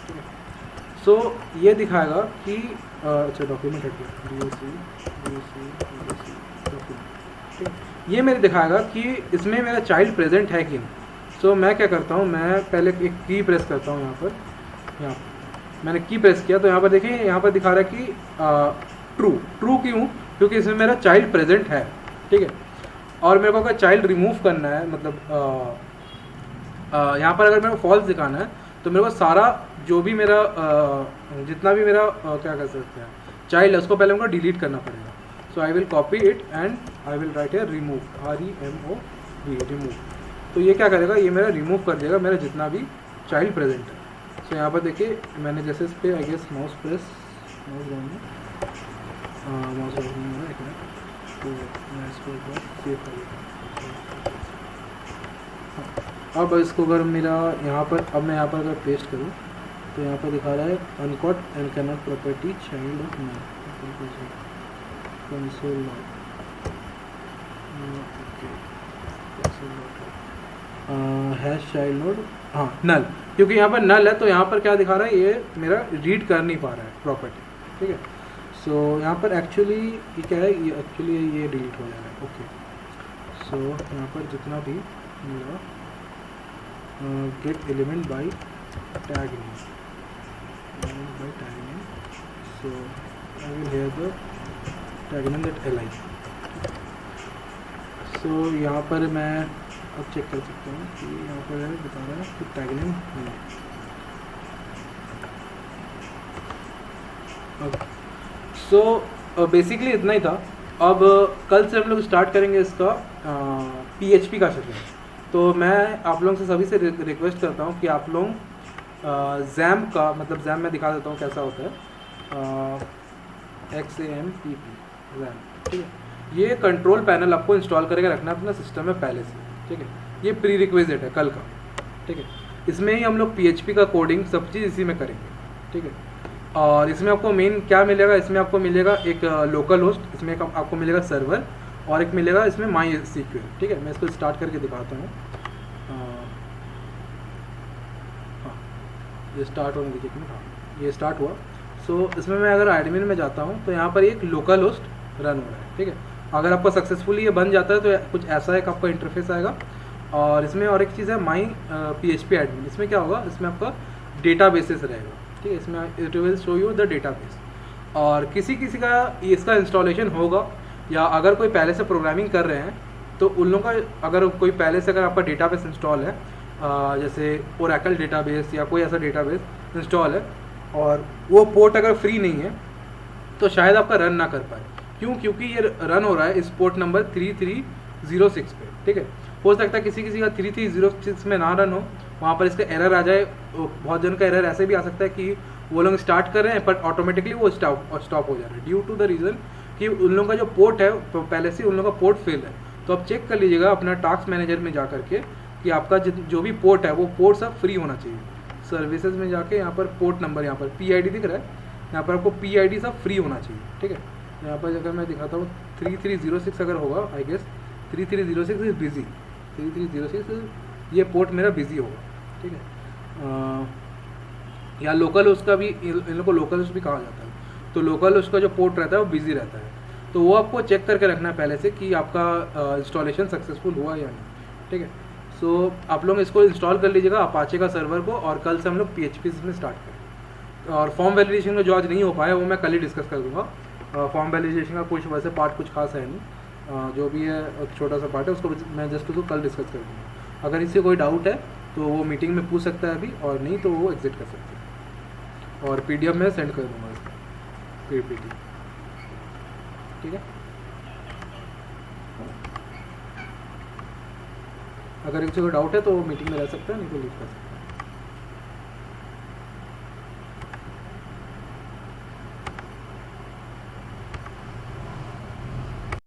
ठीक है। सो ये दिखाएगा कि अच्छा डॉक्यूमेंट हट गया, डॉक्यूमेंट, ठीक है, ये मेरे दिखाएगा कि इसमें मेरा चाइल्ड प्रेजेंट है कि नहीं। सो मैं क्या करता हूँ, मैं पहले एक की प्रेस करता हूँ यहाँ पर मैंने की प्रेस किया तो यहाँ पर देखिए, यहाँ पर दिखा रहा है कि ट्रू क्यों, क्योंकि इसमें मेरा चाइल्ड प्रेजेंट है, ठीक है। और मेरे को अगर चाइल्ड रिमूव करना है, मतलब यहाँ पर अगर मेरे को फॉल्स दिखाना है तो मेरे को सारा जो भी मेरा जितना भी मेरा क्या कर सकते हैं चाइल्ड है उसको पहले मेरे को डिलीट करना पड़ेगा। So I will copy it and I will write a remove, REMOV, remove. तो ये क्या करेगा, ये मेरा रिमूव कर देगा मेरा जितना भी चाइल्ड प्रेजेंट है। सो यहाँ पर देखिए मैंने जैसे इस पर आई गेस माउस डाउन तो मैं इसको सेव कर लेता हूँ। अब इसको अगर मेरा यहाँ पर, अब मैं यहाँ पर अगर पेस्ट करूँ तो यहाँ पर दिखा रहा है uncaught and cannot property child of null, console log, hash child node, हाँ नल, क्योंकि यहाँ पर नल है तो यहाँ पर क्या दिखा रहा है, ये मेरा रीड कर नहीं पा रहा है प्रॉपर्टी, ठीक है। सो यहाँ पर एक्चुअली ये क्या है, ये एक्चुअली ये डिलीट हो जाएगा, ओके। सो यहाँ पर जितना भी मेरा gate element bye tag name, so I will here the tag name that li। सो यहाँ पर मैं अब चेक कर सकता हूँ कि यहाँ पर है बता रहा है कि टैग नेम सो बेसिकली इतना ही था। अब कल से हम लोग स्टार्ट करेंगे इसका PHP का सेशन। तो मैं आप लोगों से सभी से रिक्वेस्ट करता हूँ कि आप लोग जैम का, मतलब जैम मैं दिखा देता हूँ कैसा होता है, XAMPP जैम, ठीक है। ये कंट्रोल पैनल आपको इंस्टॉल करके रखना है अपना सिस्टम में पहले से, ठीक है। ये प्री रिक्विजिट है कल का, ठीक है। इसमें ही हम लोग PHP का कोडिंग सब चीज़ इसी में करेंगे, ठीक है। और इसमें आपको मेन क्या मिलेगा, इसमें आपको मिलेगा एक लोकल होस्ट, इसमें आपको मिलेगा सर्वर, और एक मिलेगा इसमें MySQL, ठीक है। मैं इसको स्टार्ट करके दिखाता हूँ। हाँ ये स्टार्ट होने दीजिए, हाँ ये स्टार्ट हुआ। सो इसमें मैं अगर एडमिन में जाता हूँ तो यहाँ पर एक लोकल होस्ट रन हो रहा है, ठीक है। अगर आपका सक्सेसफुली ये बन जाता है तो कुछ ऐसा एक आपका इंटरफेस आएगा। और इसमें और एक चीज़ है PHP एडमिन। इसमें क्या होगा, इसमें आपका डेटा बेसिस रहेगा, ठीक है। इसमें it will show you the database. और किसी का इसका इंस्टॉलेशन होगा, या अगर कोई पहले से प्रोग्रामिंग कर रहे हैं तो उन लोगों का, अगर कोई पहले से अगर आपका डेटाबेस इंस्टॉल है, जैसे ओरेकल डेटाबेस या कोई ऐसा डेटाबेस इंस्टॉल है और वो पोर्ट अगर फ्री नहीं है तो शायद आपका रन ना कर पाए। क्यों? क्योंकि ये रन हो रहा है इस पोर्ट नंबर 3306 पे, ठीक है। हो सकता है किसी का 3306 में ना रन हो, वहाँ पर इसका एरर आ जाए। बहुत जन का एरर ऐसे भी आ सकता है कि वो लोग स्टार्ट कर रहे हैं पर ऑटोमेटिकली वो स्टॉप हो जा रहा है, ड्यू टू द रीज़न कि उन लोगों का जो पोर्ट है पहले से उन लोगों का पोर्ट फेल है। तो आप चेक कर लीजिएगा अपना टास्क मैनेजर में जा करके कि आपका जो भी पोर्ट है वो पोर्ट सब फ्री होना चाहिए। सर्विसेज में जाके यहाँ पर पोर्ट नंबर, यहाँ पर PID दिख रहा है, यहाँ पर आपको PID सब फ्री होना चाहिए, ठीक है। यहाँ पर अगर मैं दिखाता हूँ 3306 अगर होगा, आई गेस 3306 इज बिजी, 3306 ये पोर्ट मेरा बिजी होगा, ठीक है। या लोकल उसका भी, इन लोगों को लोकल होस्ट भी कहा जाता है। तो लोकल उसका जो पोर्ट रहता है वो बिजी रहता है, तो वो आपको चेक करके रखना है पहले से कि आपका इंस्टॉलेशन सक्सेसफुल हुआ या नहीं, ठीक है। सो आप लोग इसको इंस्टॉल कर लीजिएगा अपाचे का सर्वर को, और कल से हम लोग PHP इसमें स्टार्ट करें। और फॉर्म वैलिडेशन का जो आज नहीं हो पाया वो मैं कल ही डिस्कस कर दूँगा। फॉर्म वैलिडेशन का कुछ वैसे पार्ट कुछ खास है नहीं, जो भी है एक छोटा सा पार्ट है, उसको मैं जस्ट उसको कल डिस्कस कर दूँगा। अगर इससे कोई डाउट है तो वो मीटिंग में पूछ सकता है अभी, और नहीं तो वो एग्जिट कर सकते हैं। और PDF में सेंड कर दूँगा इसका PPT, ठीक है। अगर किसी को डाउट है तो वो मीटिंग में रह सकता है, नहीं तो लीव कर सकता है।